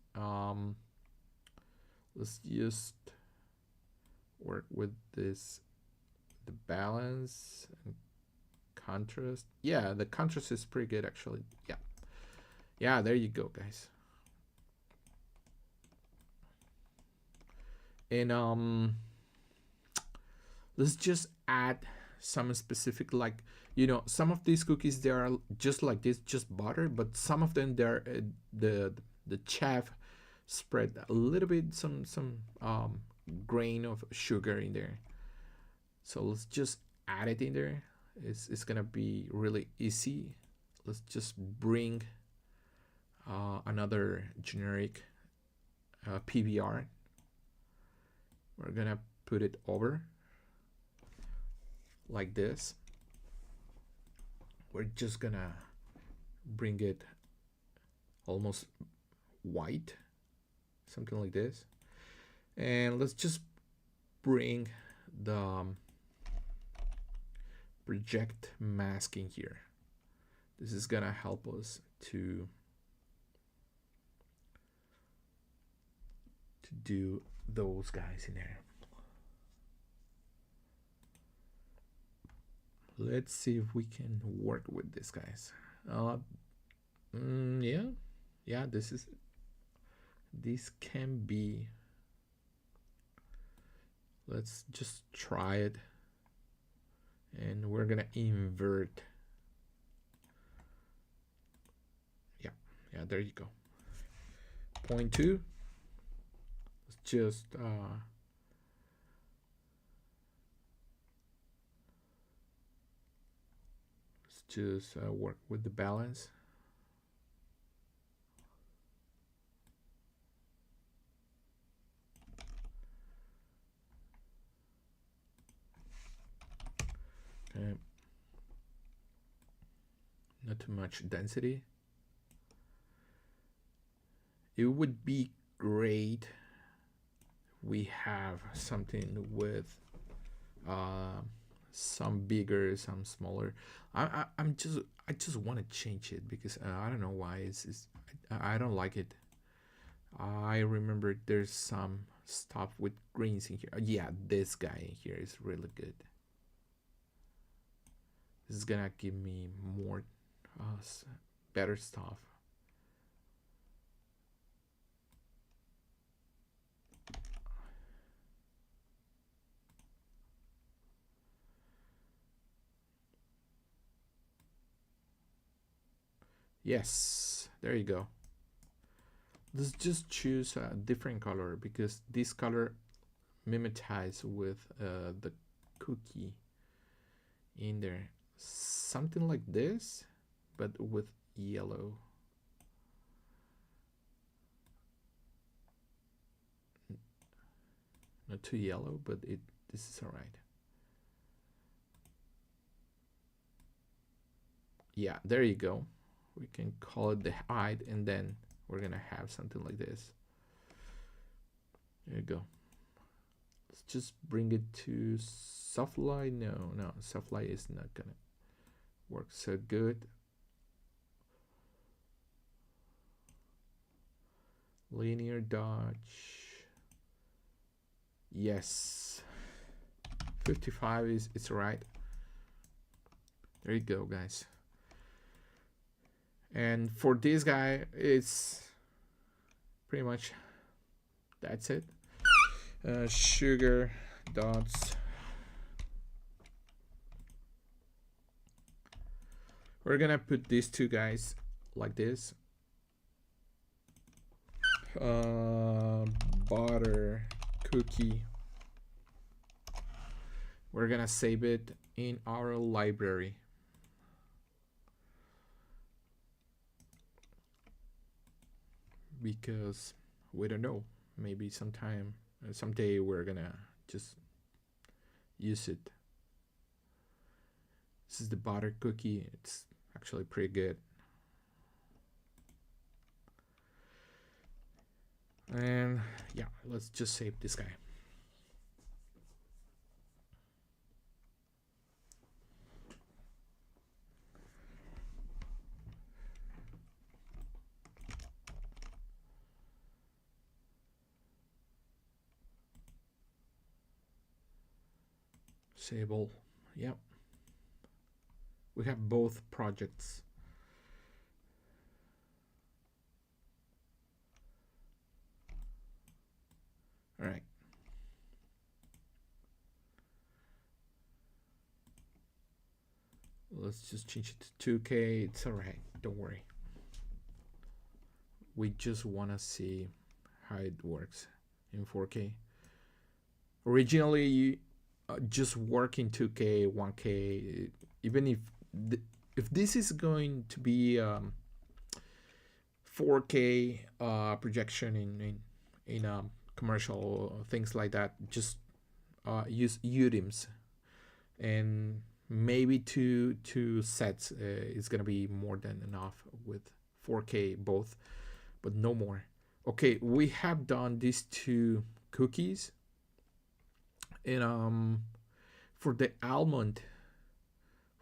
Speaker 1: let's just work with this, the balance and contrast. Yeah, the contrast is pretty good actually. Yeah, there you go, guys. And let's just add some specific, like, you know, some of these cookies, they are just like this, just butter, but some of them they're the chef spread a little bit some grain of sugar in there. So let's just add it in there. It's gonna be really easy. Let's just bring another generic PBR. We're gonna put it over like this. We're just gonna bring it almost white, something like this. And let's just bring the project mask in here. This is gonna help us to do those guys in there. Let's see if we can work with these guys. Yeah, this can be. Let's just try it, and we're gonna invert. Yeah, there you go. 0.2. just work with the balance. Okay. Not too much density. It would be great we have something with some bigger, some smaller. I just want to change it because I don't know why I don't like it. I remember there's some stuff with greens in here. Yeah, this guy in here is really good. This is gonna give me more better stuff. Yes, there you go. Let's just choose a different color because this color mimetize with the cookie in there. Something like this, but with yellow. Not too yellow, but this is all right. Yeah, there you go. We can call it the height, and then we're gonna have something like this. There you go. Let's just bring it to soft light. No, soft light is not gonna work so good. Linear dodge. Yes. 55 is it's right. There you go, guys. And for this guy, it's pretty much that's it. Sugar dots. We're gonna put these two guys like this. Butter cookie. We're gonna save it in our library. Because we don't know, maybe someday we're gonna just use it. This is the butter cookie. It's actually pretty good. And yeah, let's just save this guy. Sable. Yep. We have both projects. All right. Let's just change it to 2K. It's all right. Don't worry. We just want to see how it works in 4K. Originally, you just work in 2K, 1K. Even if this is going to be 4K projection in commercial things like that, just use UDIMs, and maybe two sets is gonna be more than enough with 4K both, but no more. Okay, we have done these two cookies, and for the almond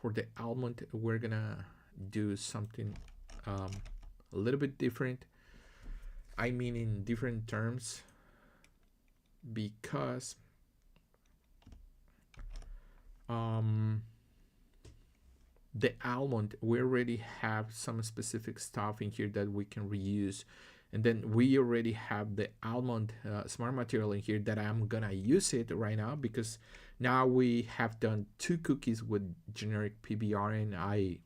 Speaker 1: we're gonna do something a little bit different. I mean in different terms, because the almond, we already have some specific stuff in here that we can reuse, and then we already have the almond smart material in here that I'm gonna use it right now, because now we have done two cookies with generic PBR, and I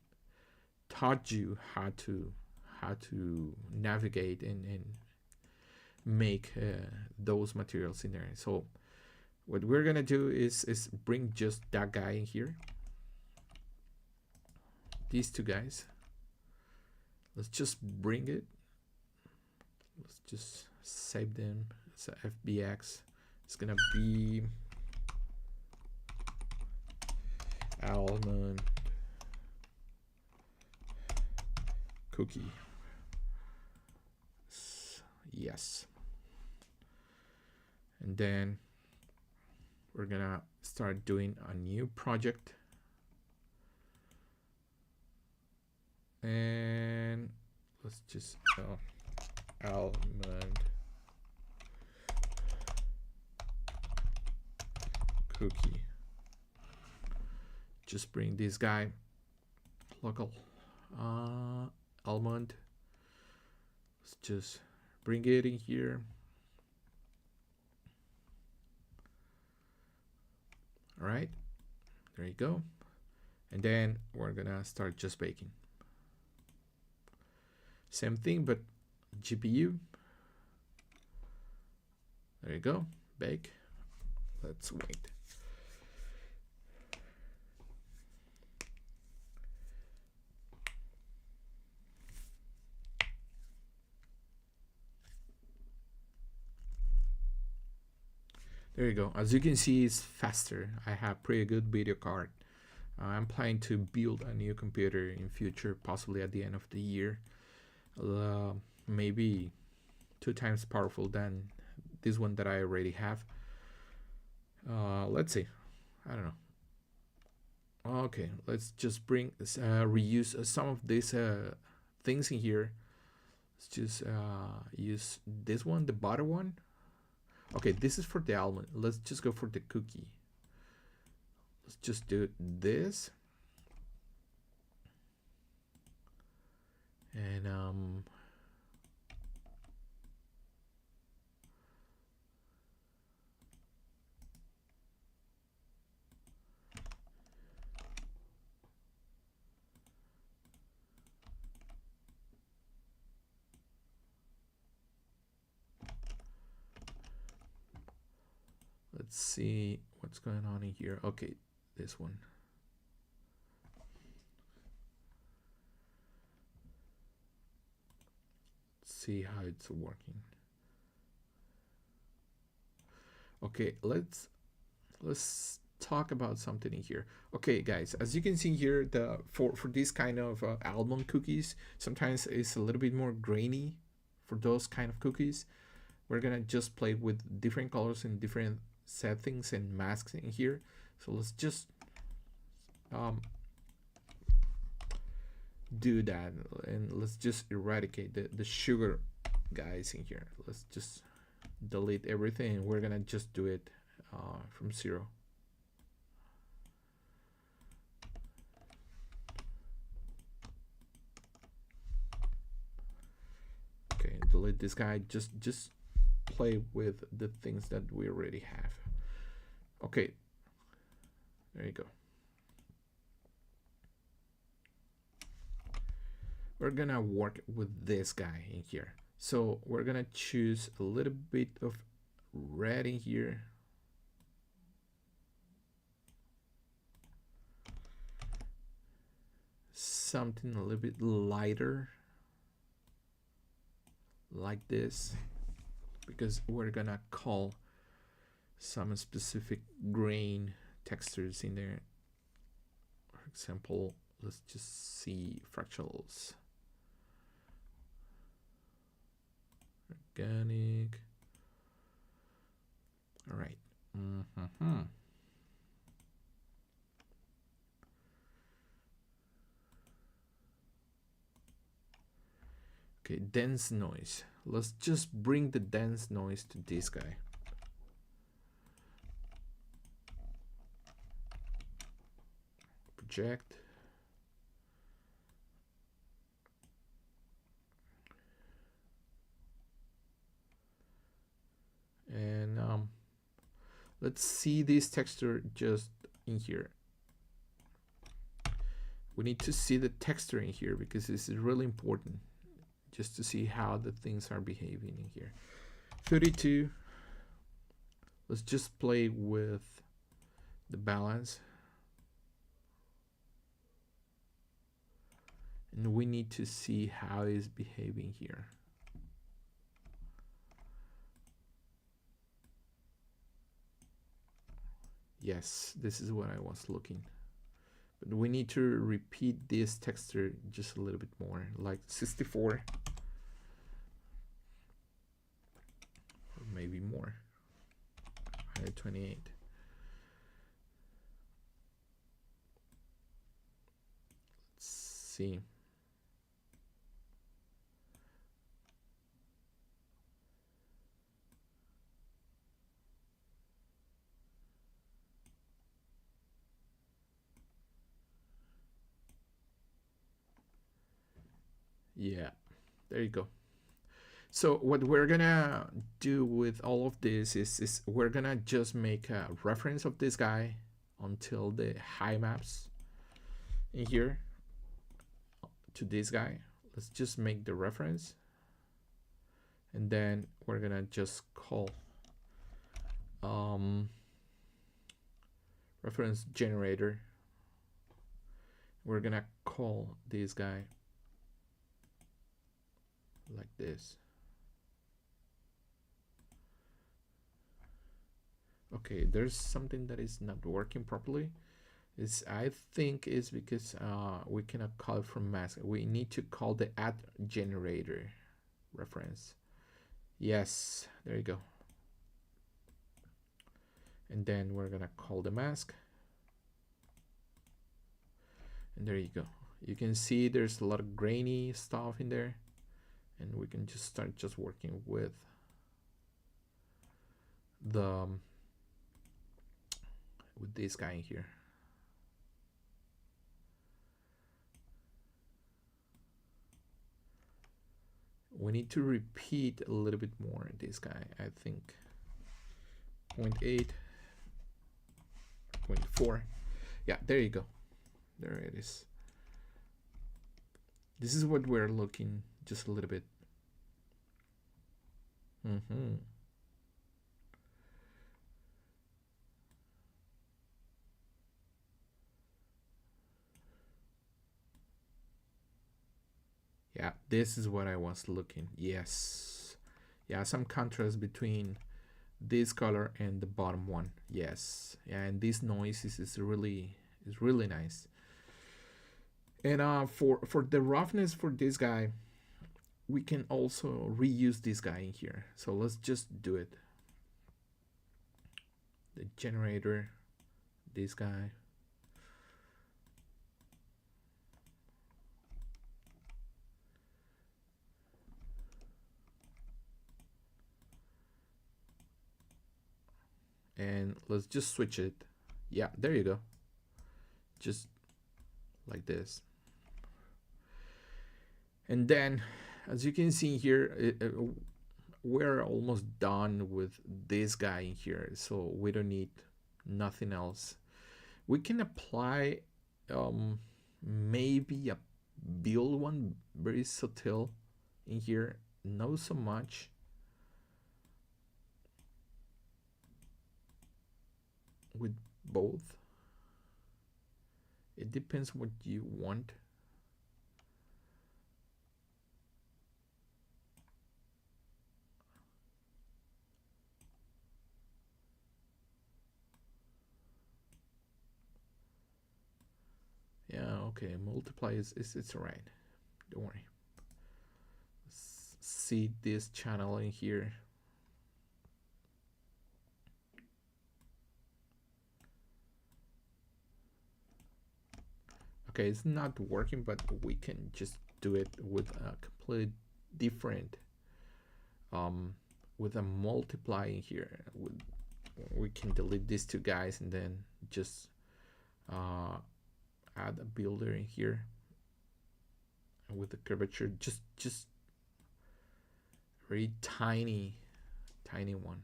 Speaker 1: taught you how to navigate and make those materials in there. So what we're gonna do is bring just that guy in here, these two guys. Let's just bring it. Let's just save them as a FBX. It's gonna be almond cookie. Yes. And then we're gonna start doing a new project. And let's just almond cookie. Just bring this guy local almond. Let's just bring it in here. All right, there you go. And then we're gonna start just baking. Same thing, but GPU. There you go, bake. Let's wait. There you go. As you can see, it's faster. I have pretty good video card. I'm planning to build a new computer in future, possibly at the end of the year. Maybe 2 times powerful than this one that I already have. Let's see. I don't know. Okay, let's just bring reuse some of these things in here. Let's just use this one, the butter one. Okay, this is for the almond. Let's just go for the cookie. Let's just do this. And let's see what's going on in here. Okay, this one. Let's see how it's working. Okay, let's talk about something in here. Okay, guys, as you can see here, for this kind of almond cookies, sometimes it's a little bit more grainy. For those kind of cookies, we're gonna just play with different colors and different settings and masks in here. So let's just do that, and let's just eradicate the sugar guys in here. Let's just delete everything, and we're gonna just do it from 0. Okay, delete this guy. Just play with the things that we already have. Okay, there you go. We're gonna work with this guy in here. So we're gonna choose a little bit of red in here. Something a little bit lighter, like this, because we're gonna call some specific grain textures in there. For example, let's just see fractals. Organic. All right. Okay, dense noise. Let's just bring the dense noise to this guy. Project. And let's see this texture just in here. We need to see the texture in here because this is really important, just to see how the things are behaving in here. 32. Let's just play with the balance. And we need to see how it's behaving here. Yes, this is what I was looking. But we need to repeat this texture just a little bit more, like 64. Or maybe more. 128. Let's see. Yeah, there you go. So what we're gonna do with all of this is we're gonna just make a reference of this guy until the high maps in here to this guy. Let's just make the reference, and then we're gonna just call reference generator. We're gonna call this guy like this. Okay, there's something that is not working properly. I think is because we cannot call it from mask. We need to call the add generator reference. Yes, there you go. And then we're gonna call the mask. And there you go. You can see there's a lot of grainy stuff in there. And we can just start just working with the with this guy in here. We need to repeat a little bit more this guy, I think. 0.8, 0.4. Yeah, there you go. There it is. This is what we're looking just a little bit. Yeah, this is what I was looking. Yes. Yeah, some contrast between this color and the bottom one. Yes. Yeah, and this noise is really nice. And for the roughness for this guy, we can also reuse this guy in here. So let's just do it. The generator, this guy. And let's just switch it. Yeah, there you go. Just like this. And then, as you can see here, we're almost done with this guy in here, so we don't need nothing else. We can apply maybe a build one, very subtle in here, not so much. With both, it depends what you want. Yeah, okay, multiply is it's all right. Don't worry. Let's see this channel in here. Okay, it's not working, but we can just do it with a completely different with a multiply in here. We can delete these two guys and then just add a builder in here with the curvature, just very tiny one.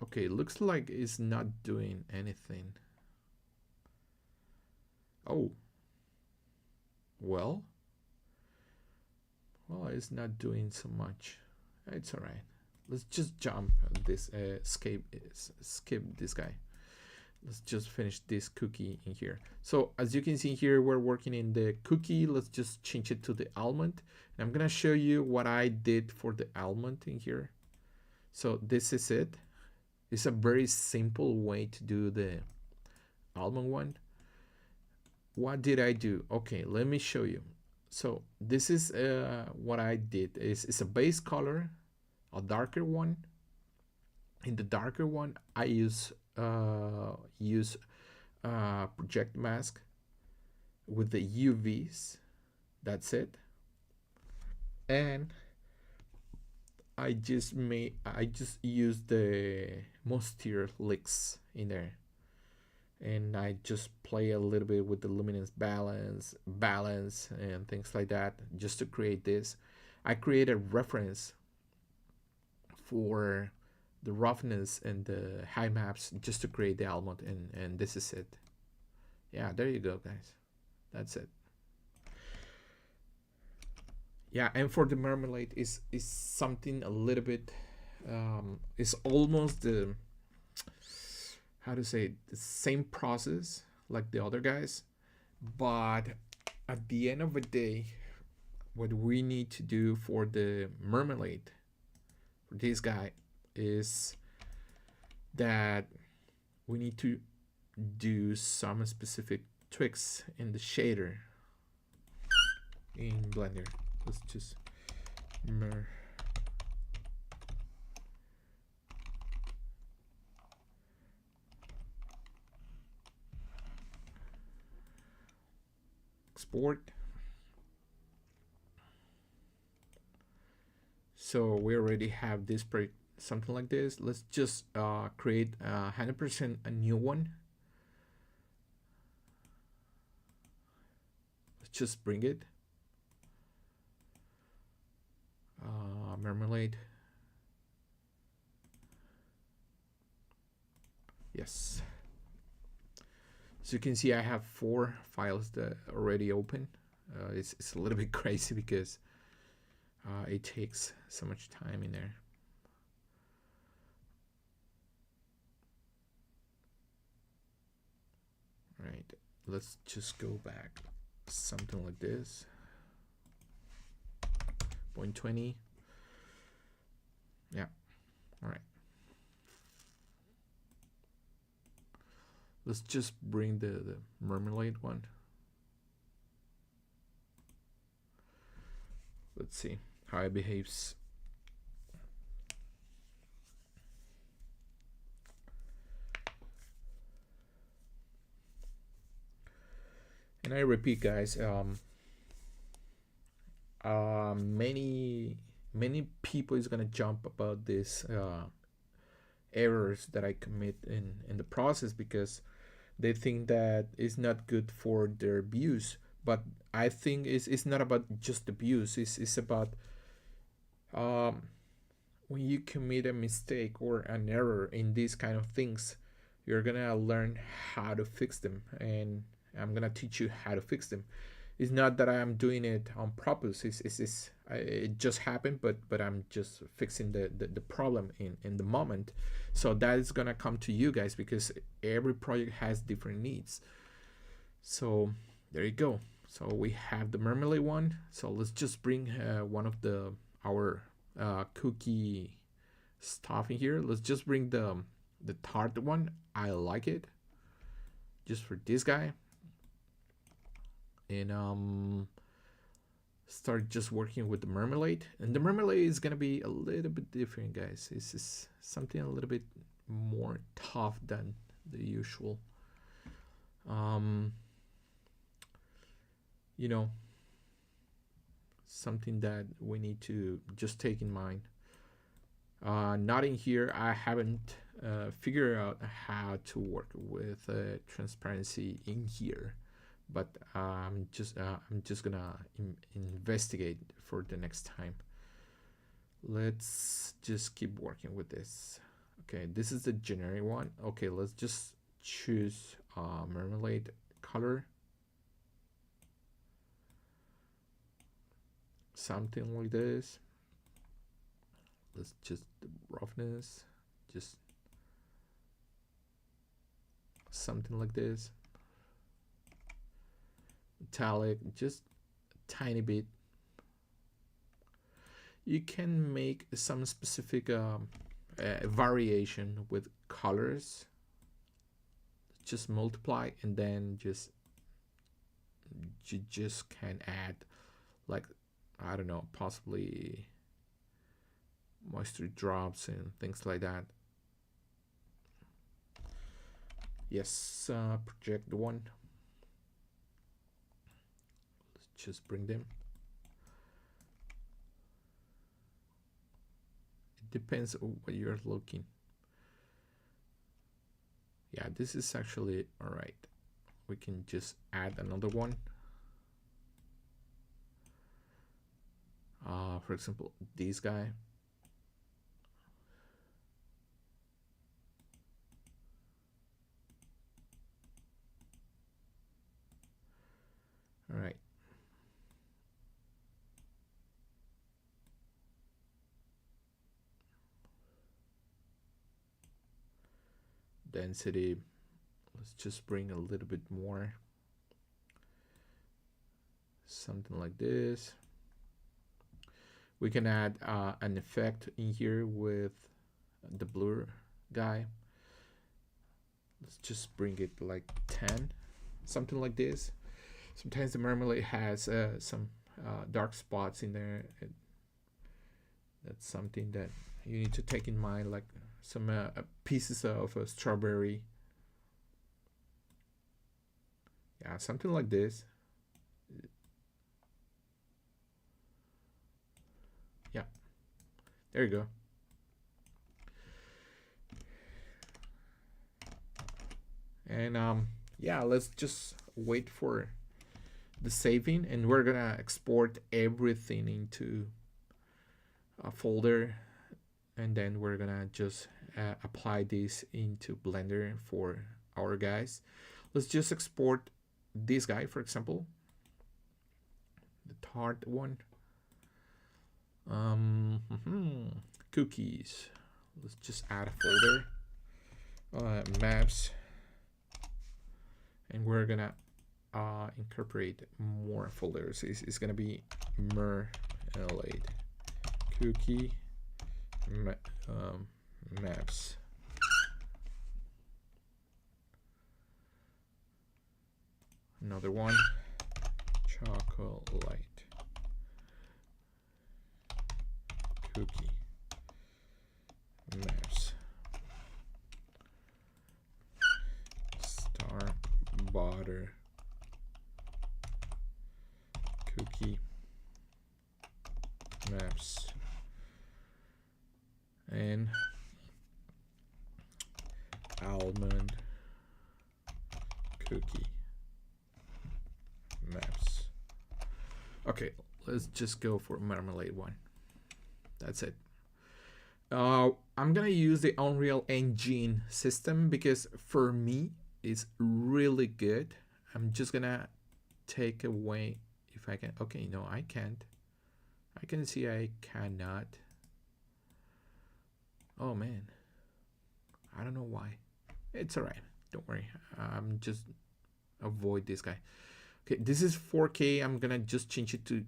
Speaker 1: Okay, looks like it's not doing anything. Oh, well, it's not doing so much. It's all right. Let's just jump this, skip this guy. Let's just finish this cookie in here. So as you can see here, we're working in the cookie. Let's just change it to the almond. And I'm gonna show you what I did for the almond in here. So this is it. It's a very simple way to do the almond one. What did I do? Okay, let me show you. So this is what I did. It's a base color, a darker one. In the darker one, I use project mask with the UVs. That's it. And I just use the Moisture licks in there, and I just play a little bit with the luminance balance and things like that, just to create this. I create a reference for the roughness and the high maps just to create the almond, and this is it. Yeah, there you go, guys. That's it. Yeah, and for the marmalade is something a little bit it's almost the, how to say, the same process like the other guys, but at the end of the day, what we need to do for the marmalade for this guy is that we need to do some specific tricks in the shader in Blender. Let's just export. So we already have this something like this. Let's just create 100% a new one. Let's just bring it. Marmalade. Yes. So you can see I have 4 files that already open. It's a little bit crazy because it takes so much time in there. Right, let's just go back. Something like this. 0.20. Yeah, all right. Let's just bring the marmalade one. Let's see how it behaves. And I repeat, guys, many people is gonna jump about this errors that I commit in the process because they think that it's not good for their views. But I think it's not about just the views. It's about when you commit a mistake or an error in these kind of things, you're gonna learn how to fix them, and I'm gonna teach you how to fix them. It's not that I am doing it on purpose. It just happened, but I'm just fixing the problem in the moment. So that is gonna come to you guys because every project has different needs. So there you go. So we have the marmalade one. So let's just bring one of our cookie stuff in here. Let's just bring the tart one. I like it. Just for this guy. And start just working with the marmalade. And the marmalade is gonna be a little bit different, guys. This is something a little bit more tough than the usual. You know, something that we need to just take in mind. Not in here, I haven't figured out how to work with transparency in here, but I'm just gonna investigate for the next time. Let's just keep working with this. Okay, this is the generic one. Okay, let's just choose marmalade color. something like this. Let's just the roughness, just something like this. Metallic, just a tiny bit. You can make some specific variation with colors. Just multiply, and then you just can add, like, I don't know, possibly moisture drops and things like that. Yes, project one. Let's just bring them. It depends on what you're looking. Yeah, this is actually all right. We can just add another one. For example, this guy. All right. Density. Let's just bring a little bit more. Something like this. We can add an effect in here with the blur guy. Let's just bring it like 10, something like this. Sometimes the marmalade has some dark spots in there. That's something that you need to take in mind, like some pieces of strawberry. Yeah, something like this. Yeah, there you go. And yeah, let's just wait for the saving, and we're gonna export everything into a folder, and then we're gonna just apply this into Blender for our guys. Let's just export this guy, for example, the tart one. Cookies. Let's just add a folder, maps, and we're gonna incorporate more folders. It's gonna be marmalade cookie maps. Another one, chocolate cookie maps. Star butter cookie maps. And almond cookie maps. Okay, let's just go for marmalade one. That's it. I'm gonna use the Unreal Engine system because for me it's really good. I'm just gonna take away, if I can. Okay, no, I can't. I can see I cannot. Oh man, I don't know why. It's all right, don't worry. I'm just avoid this guy. Okay, this is 4K. I'm gonna just change it to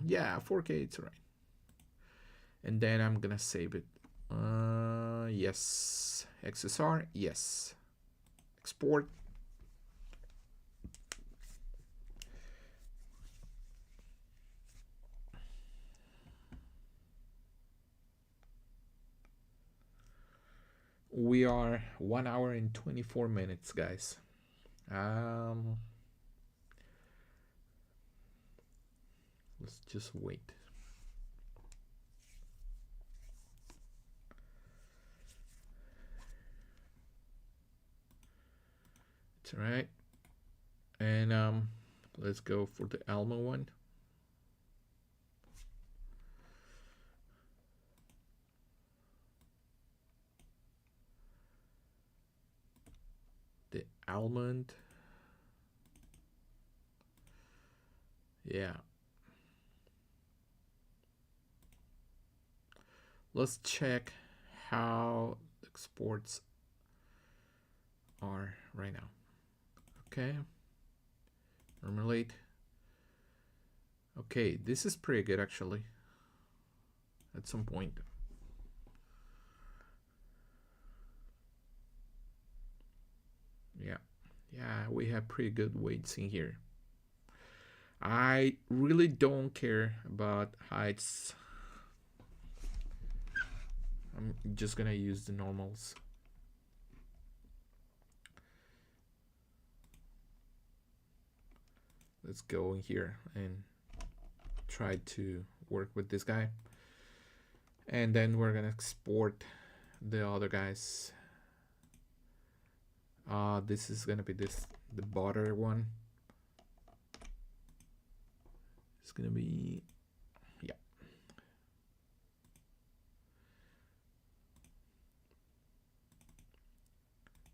Speaker 1: yeah, 4K. It's all right. And then I'm gonna save it. Yes, XSR, yes. Export. We are 1 hour and 24 minutes, guys. Let's just wait. It's all right. And let's go for the Alma one. The almond. Yeah. Let's check how exports are right now. Okay, Marmalade. Okay, this is pretty good actually. At some point. Yeah, we have pretty good weights in here. I really don't care about heights. I'm just gonna use the normals. Let's go in here and try to work with this guy. And then we're gonna export the other guys. This is gonna be the border one. It's gonna be, yeah.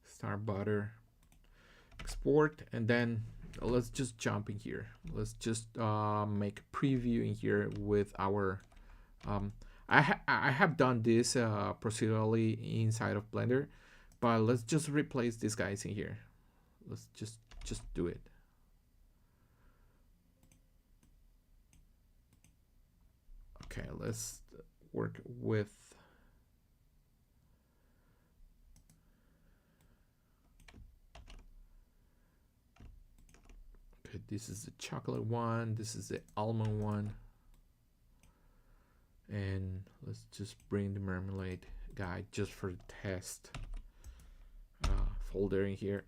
Speaker 1: Start border, export, and then let's just jump in here. Let's just make a preview in here with our I have done this procedurally inside of Blender, but let's just replace these guys in here. Let's just do it. Okay, let's work with okay, this is the chocolate one, this is the almond one. And let's just bring the marmalade guy just for the test folder in here.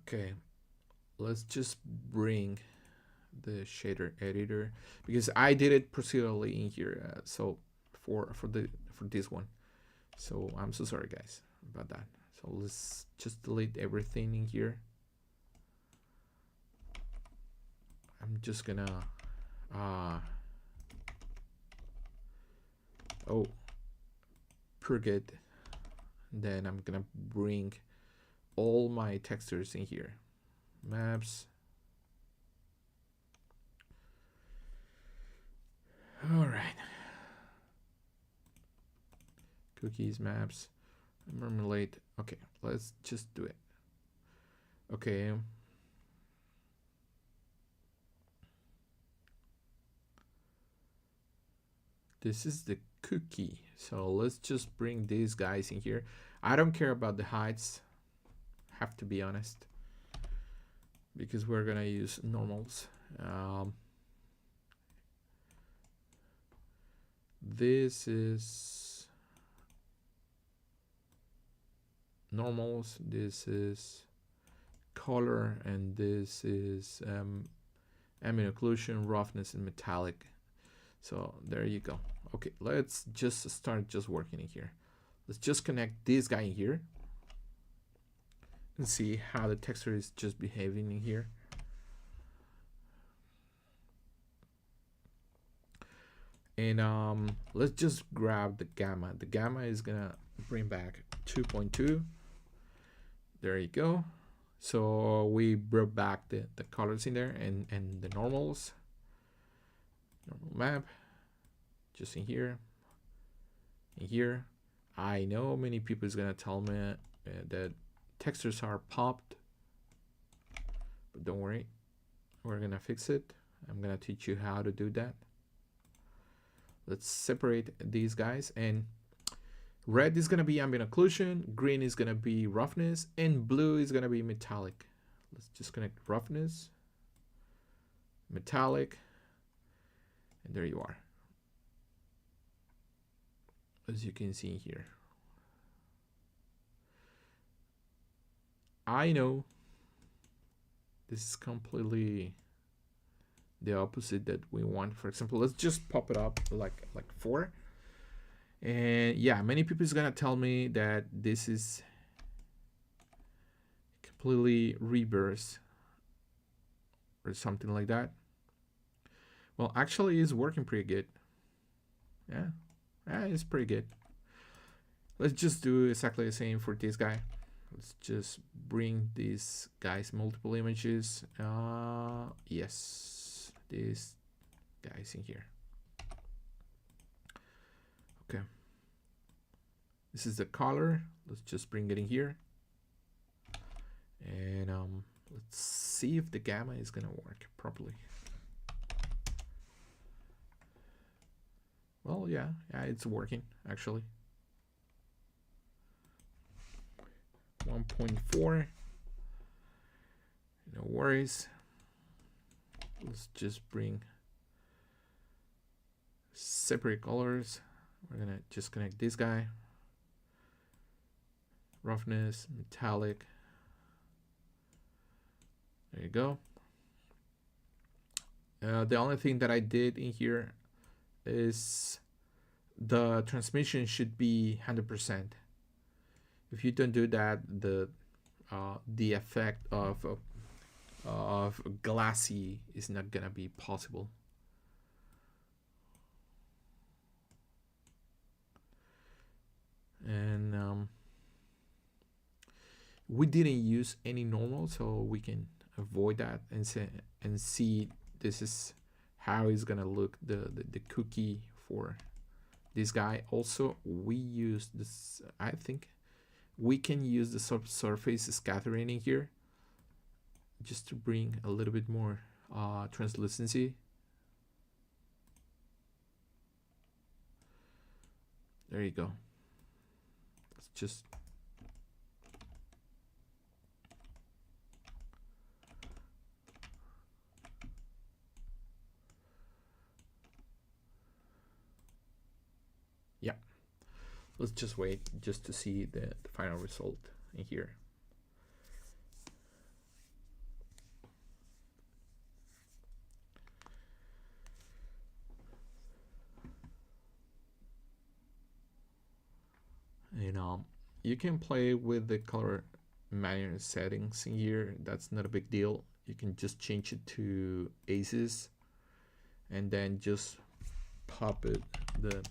Speaker 1: Okay, let's just bring the shader editor because I did it procedurally in here. So for this one. So I'm so sorry guys about that. So let's just delete everything in here. I'm just gonna purge it. Then I'm gonna bring all my textures in here. Maps. All right. Cookies, maps, marmalade. Okay, let's just do it. Okay. This is the cookie. So let's just bring these guys in here. I don't care about the heights. Have to be honest. Because we're gonna use normals. This is normals, this is color, and this is ambient occlusion, roughness, and metallic. So there you go. Okay, let's just start just working in here. Let's just connect this guy in here and see how the texture is just behaving in here. And let's just grab the gamma. The gamma is gonna bring back 2.2. There you go. So we brought back the colors in there and the normals. Normal map. Just in here. In here. I know many people is gonna tell me that textures are popped. But don't worry. We're gonna fix it. I'm gonna teach you how to do that. Let's separate these guys, and red is gonna be ambient occlusion, green is gonna be roughness, and blue is gonna be metallic. Let's just connect roughness, metallic, and there you are. As you can see here. I know this is completely the opposite that we want. For example, let's just pop it up like 4. And yeah, many people is gonna tell me that this is completely reverse or something like that. Well, actually it's working pretty good. Yeah, it's pretty good. Let's just do exactly the same for this guy. Let's just bring these guys multiple images. Yes, these guys in here. Okay. This is the color. Let's just bring it in here. And let's see if the gamma is gonna work properly. Well, yeah, it's working actually. 1.4. No worries. Let's just bring separate colors. We're gonna just connect this guy. Roughness, metallic. There you go. The only thing that I did in here is the transmission should be 100%. If you don't do that, the effect of glassy is not gonna be possible. And we didn't use any normal, so we can avoid that and see this is how it's gonna look, the cookie for this guy. Also, we use this, I think we can use the subsurface scattering in here just to bring a little bit more translucency. There you go. Let's just let's just wait just to see the final result in here. And you can play with the color manual settings in here. That's not a big deal. You can just change it to aces and then just pop it, the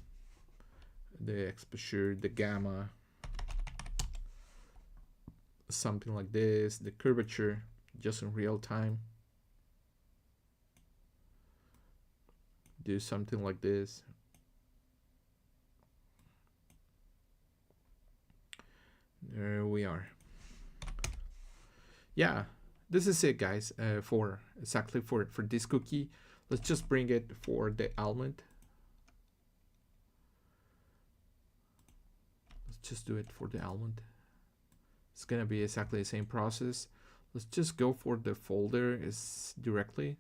Speaker 1: exposure, the gamma, something like this, the curvature, just in real time. Do something like this. There we are. Yeah, this is it, guys, for exactly for this cookie. Let's just bring it for the almond. Let's just do it for the almond. It's gonna be exactly the same process. Let's just go for the folder is directly.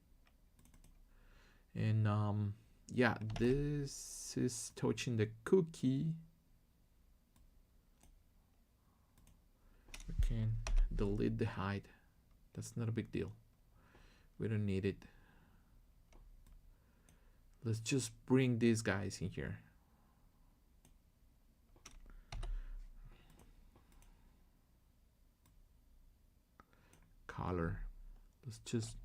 Speaker 1: And yeah, this is touching the cookie. We can delete the hide. That's not a big deal. We don't need it. Let's just bring these guys in here. Color. Let's just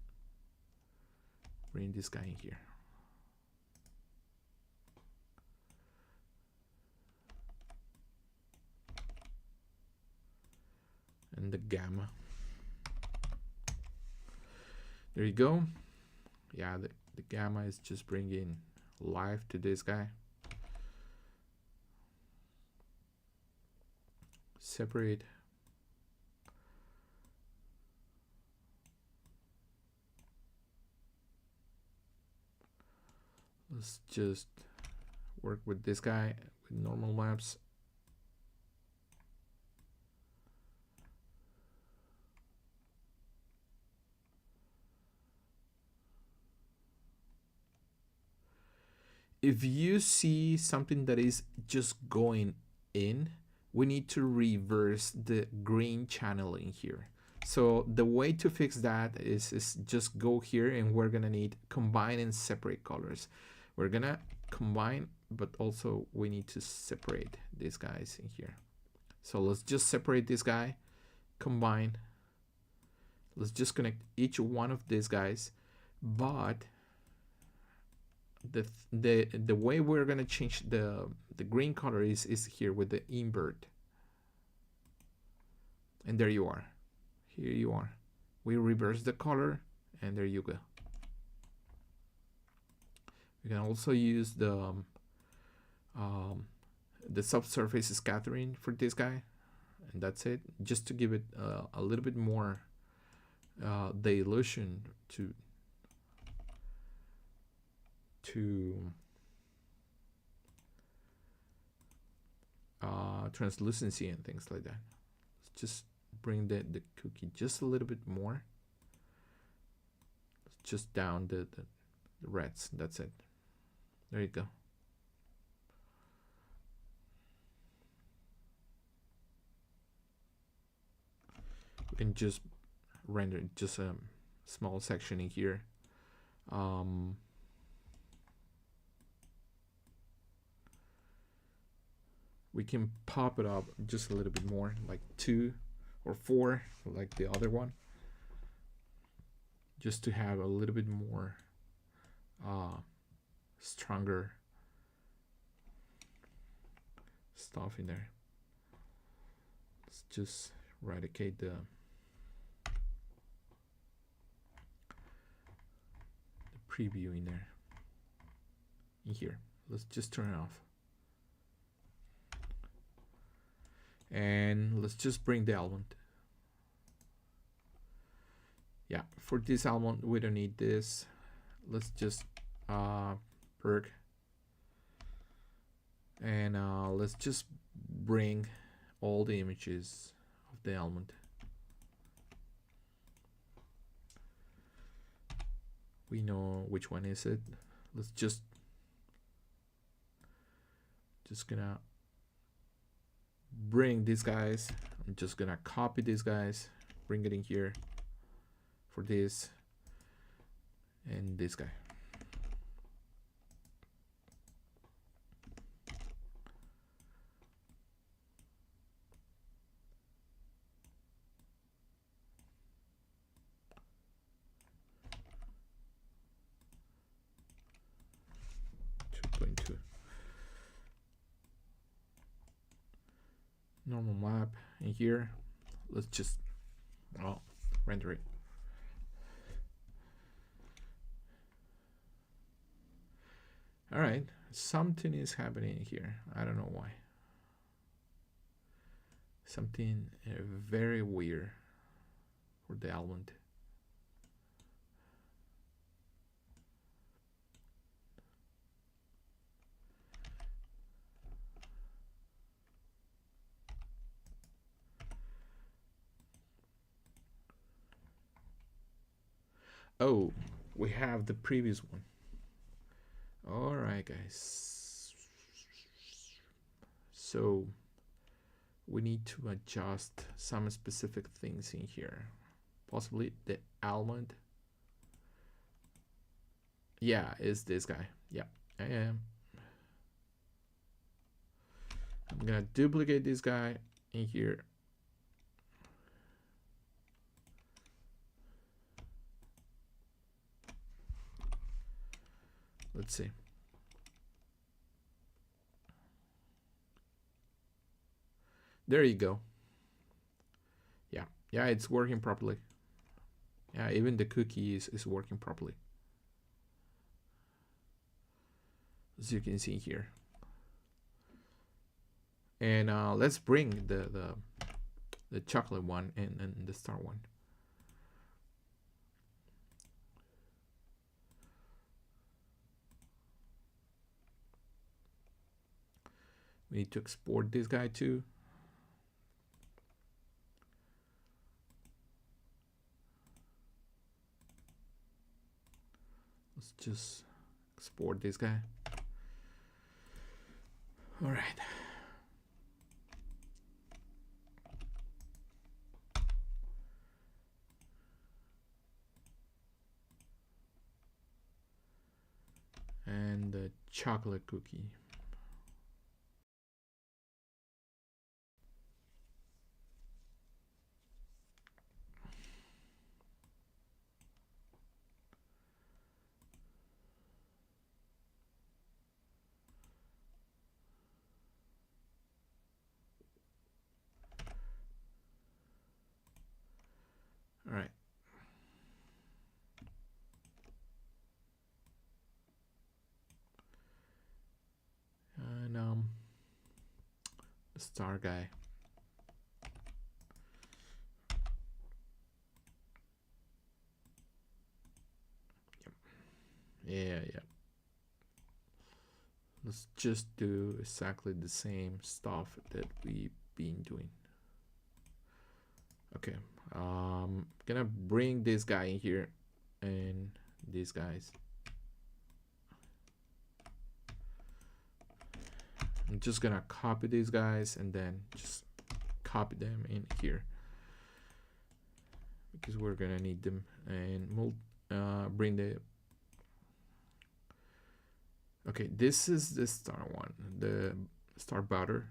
Speaker 1: bring this guy in here. And the gamma. There you go. Yeah, the gamma is just bringing life to this guy. Separate. Let's just work with this guy with normal maps. If you see something that is just going in, we need to reverse the green channeling here. So the way to fix that is just go here, and we're gonna need combine and separate colors. We're gonna combine, but also we need to separate these guys in here. So let's just separate this guy, combine. Let's just connect each one of these guys, but the way we're gonna change the green color is here with the invert. And there you are. Here you are. We reverse the color, and there you go. We can also use the subsurface scattering for this guy, and that's it, just to give it a little bit more the illusion to translucency and things like that. Let's just bring the cookie just a little bit more, just down the reds. That's it. There you go. We can just render just a small section in here. We can pop it up just a little bit more, like 2 or 4, like the other one, just to have a little bit more stronger stuff in there. Let's just eradicate the preview in there. In here, let's just turn it off. And let's just bring the almond. Yeah, for this almond we don't need this. Let's just perk, and let's just bring all the images of the almond. We know which one is it. Let's just gonna bring these guys. I'm just gonna copy these guys, bring it in here for this and this guy. Normal map in here. Let's just render it. All right, something is happening here. I don't know why. Something very weird for the almond. Oh, we have the previous one. All right, guys. So we need to adjust some specific things in here. Possibly the almond. Yeah, is this guy. Yeah, I am. I'm gonna duplicate this guy in here. Let's see. There you go. Yeah, it's working properly. Yeah, even the cookie is working properly, as you can see here. And let's bring the chocolate one and the star one. We need to export this guy too. Let's just export this guy. All right. And the chocolate cookie. star guy. Yeah, yeah. Let's just do exactly the same stuff that we've been doing. Okay, gonna bring this guy in here and these guys. I'm just gonna copy these guys and then just copy them in here because we're gonna need them, and bring the. Okay, this is the star one, the star butter.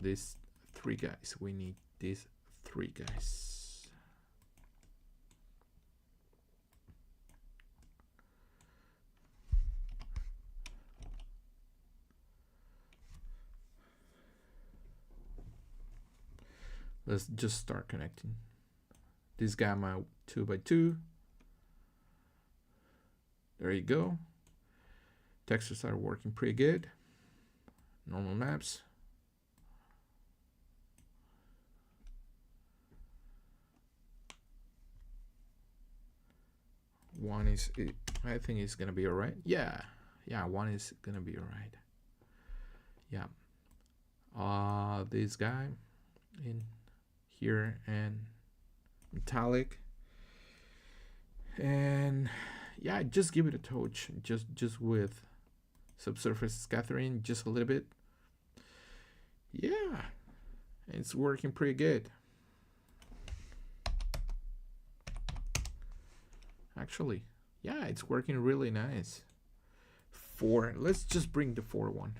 Speaker 1: These three guys, we need these three guys. Let's just start connecting. This guy, my 2x2. There you go. Textures are working pretty good. Normal maps. One is, I think it's gonna be all right. Yeah, one is gonna be all right. Yeah. This guy in here and metallic, and yeah, just give it a touch, just with subsurface scattering, just a little bit. Yeah, it's working pretty good. Actually, yeah, it's working really nice. 4, let's just bring the 4 one.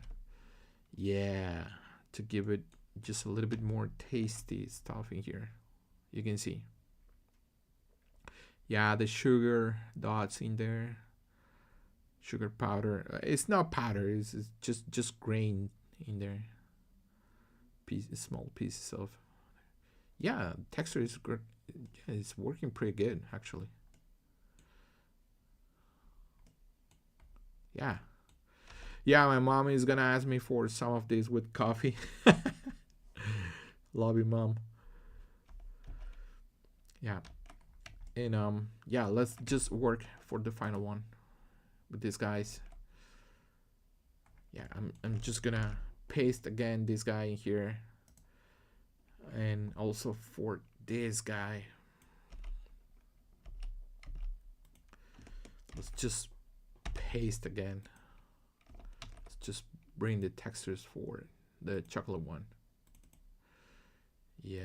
Speaker 1: Yeah, to give it just a little bit more tasty stuff in here. You can see. Yeah, the sugar dots in there. Sugar powder. It's not powder, it's just grain in there. Small pieces of. Yeah, texture is good. Yeah, it's working pretty good actually. Yeah. Yeah, my mom is gonna ask me for some of these with coffee. Love you, mom. Yeah. And yeah, let's just work for the final one with these guys. Yeah, I'm just gonna paste again this guy in here, and also for this guy. Let's just paste again. Let's just bring the textures for the chocolate one. Yeah.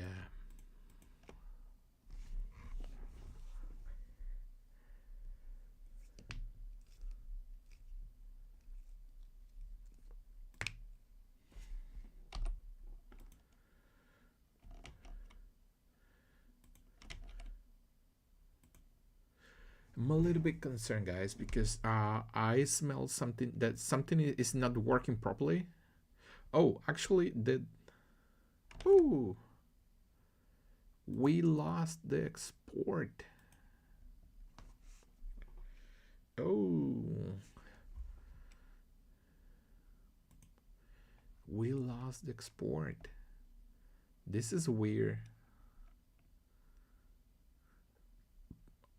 Speaker 1: I'm a little bit concerned, guys, because I smell something is not working properly. Oh, actually, we lost the export. Oh, we lost the export. This is weird.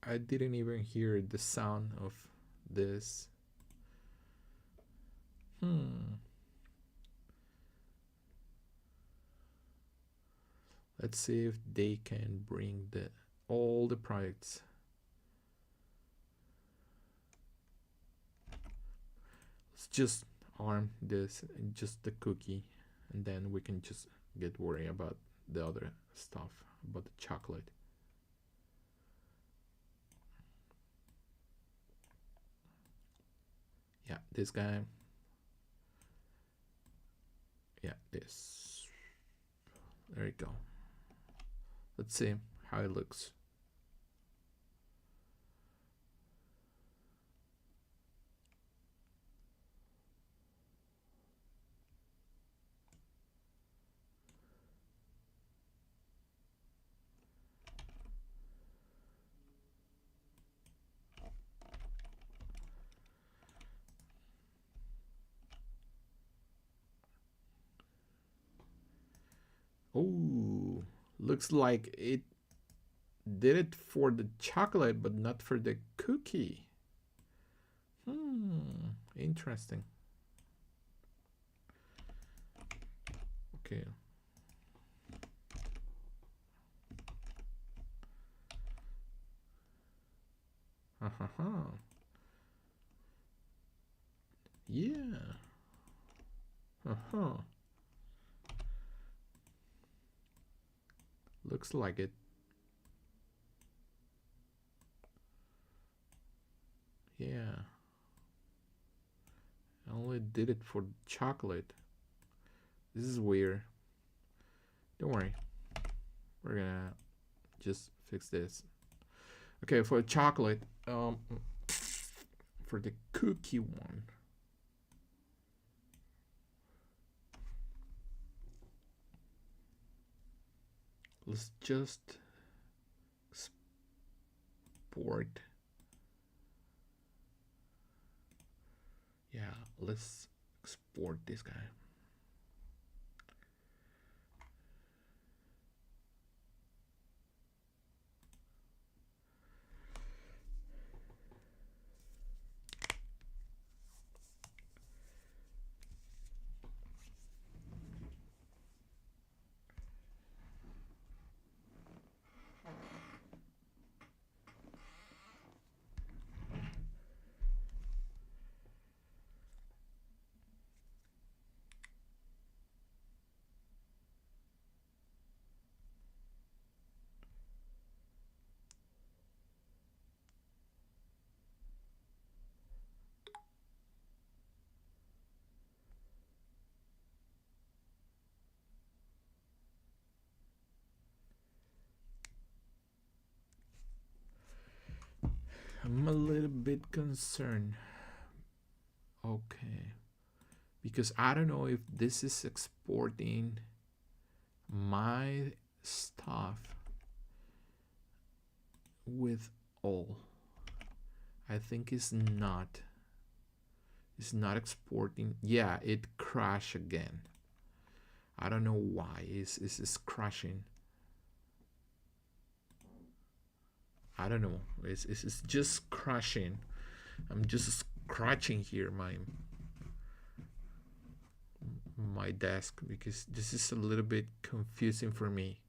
Speaker 1: I didn't even hear the sound of this. Let's see if they can bring all the projects. Let's just arm this, just the cookie, and then we can just get worried about the other stuff, about the chocolate. Yeah, this guy. Yeah, this. There you go. Let's see how it looks. Oh, looks like it did it for the chocolate, but not for the cookie. Interesting. Okay. Uh-huh. Yeah. Uh-huh. Looks like it. Yeah. I only did it for chocolate. This is weird. Don't worry. We're gonna just fix this. Okay, for chocolate, for the cookie one, let's just export. Yeah, let's export this guy. I'm a little bit concerned. Okay. Because I don't know if this is exporting my stuff with all. I think it's not. It's not exporting. Yeah, it crashed again. I don't know why. It's crashing. I don't know. It's just crashing. I'm just scratching here my desk because this is a little bit confusing for me.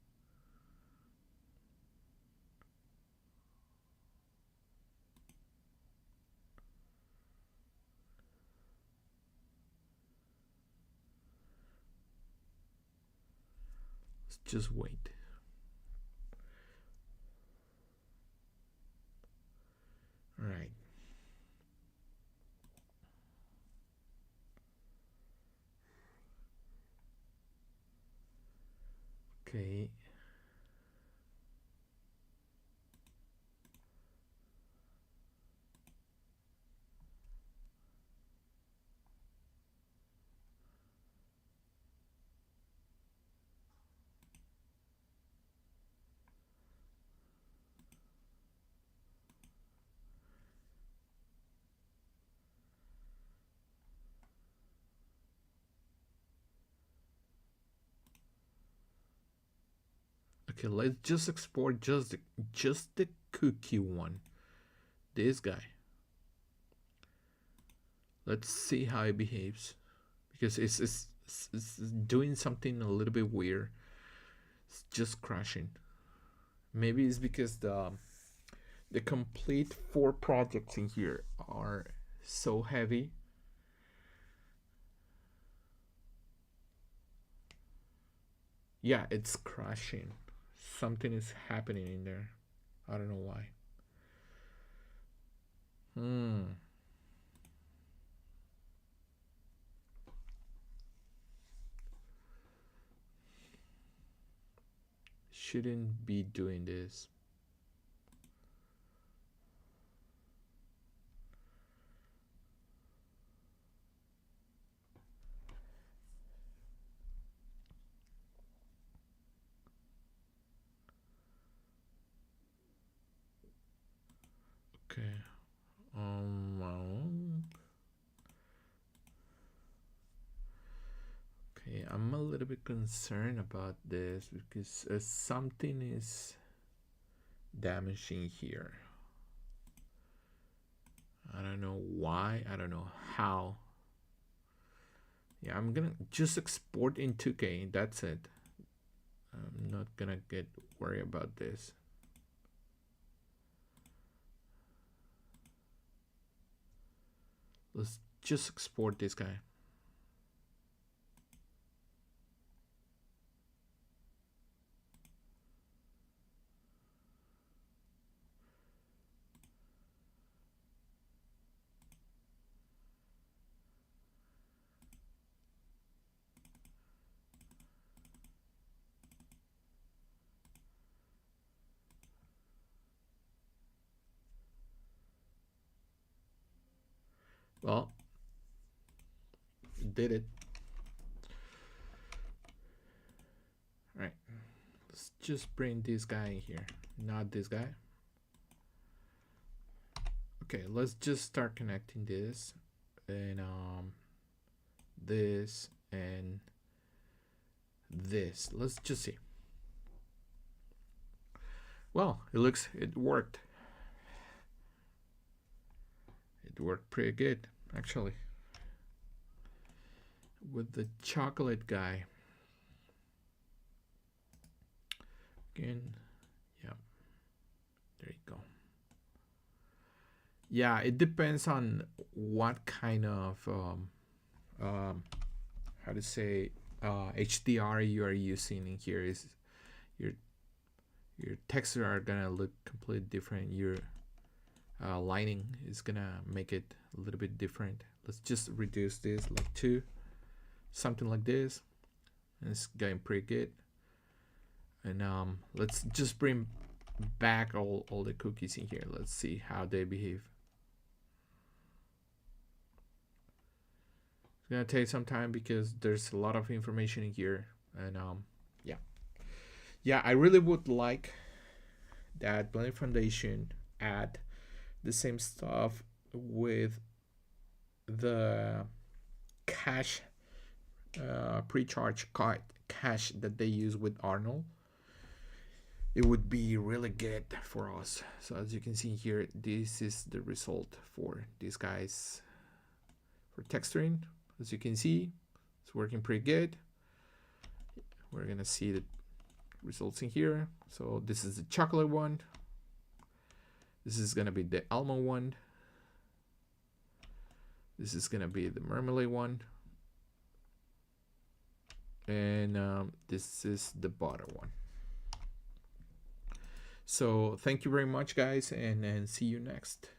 Speaker 1: Let's just wait. All right. Okay. Okay, let's just export just the cookie one. This guy. Let's see how it behaves because it's doing something a little bit weird. It's just crashing. Maybe it's because the complete 4 projects in here are so heavy. Yeah, it's crashing. Something is happening in there. I don't know why. Shouldn't be doing this. Okay. Well, okay, I'm a little bit concerned about this because something is damaging here. I don't know why, I don't know how. Yeah, I'm gonna just export in 2K, that's it. I'm not gonna get worried about this. Let's just export this guy. Well, did it. All right, let's just bring this guy in here, not this guy. Okay, let's just start connecting this and this and this. Let's just see. Well, it worked. It worked pretty good, actually. With the chocolate guy. Again, yeah. There you go. Yeah, it depends on what kind of how to say HDR you are using in here. Is your texture are gonna look completely different. Your lining is gonna make it a little bit different. Let's just reduce this like 2, something like this. And it's going pretty good. And let's just bring back all the cookies in here. Let's see how they behave. It's gonna take some time because there's a lot of information in here. And yeah, I really would like that Blender Foundation add the same stuff with the cache pre-charge card cache that they use with Arnold. It would be really good for us. So as you can see here, this is the result for these guys for texturing. As you can see, it's working pretty good. We're gonna see the results in here. So this is the chocolate one. This is gonna be the almond one. This is gonna be the marmalade one. And this is the butter one. So thank you very much, guys, and see you next.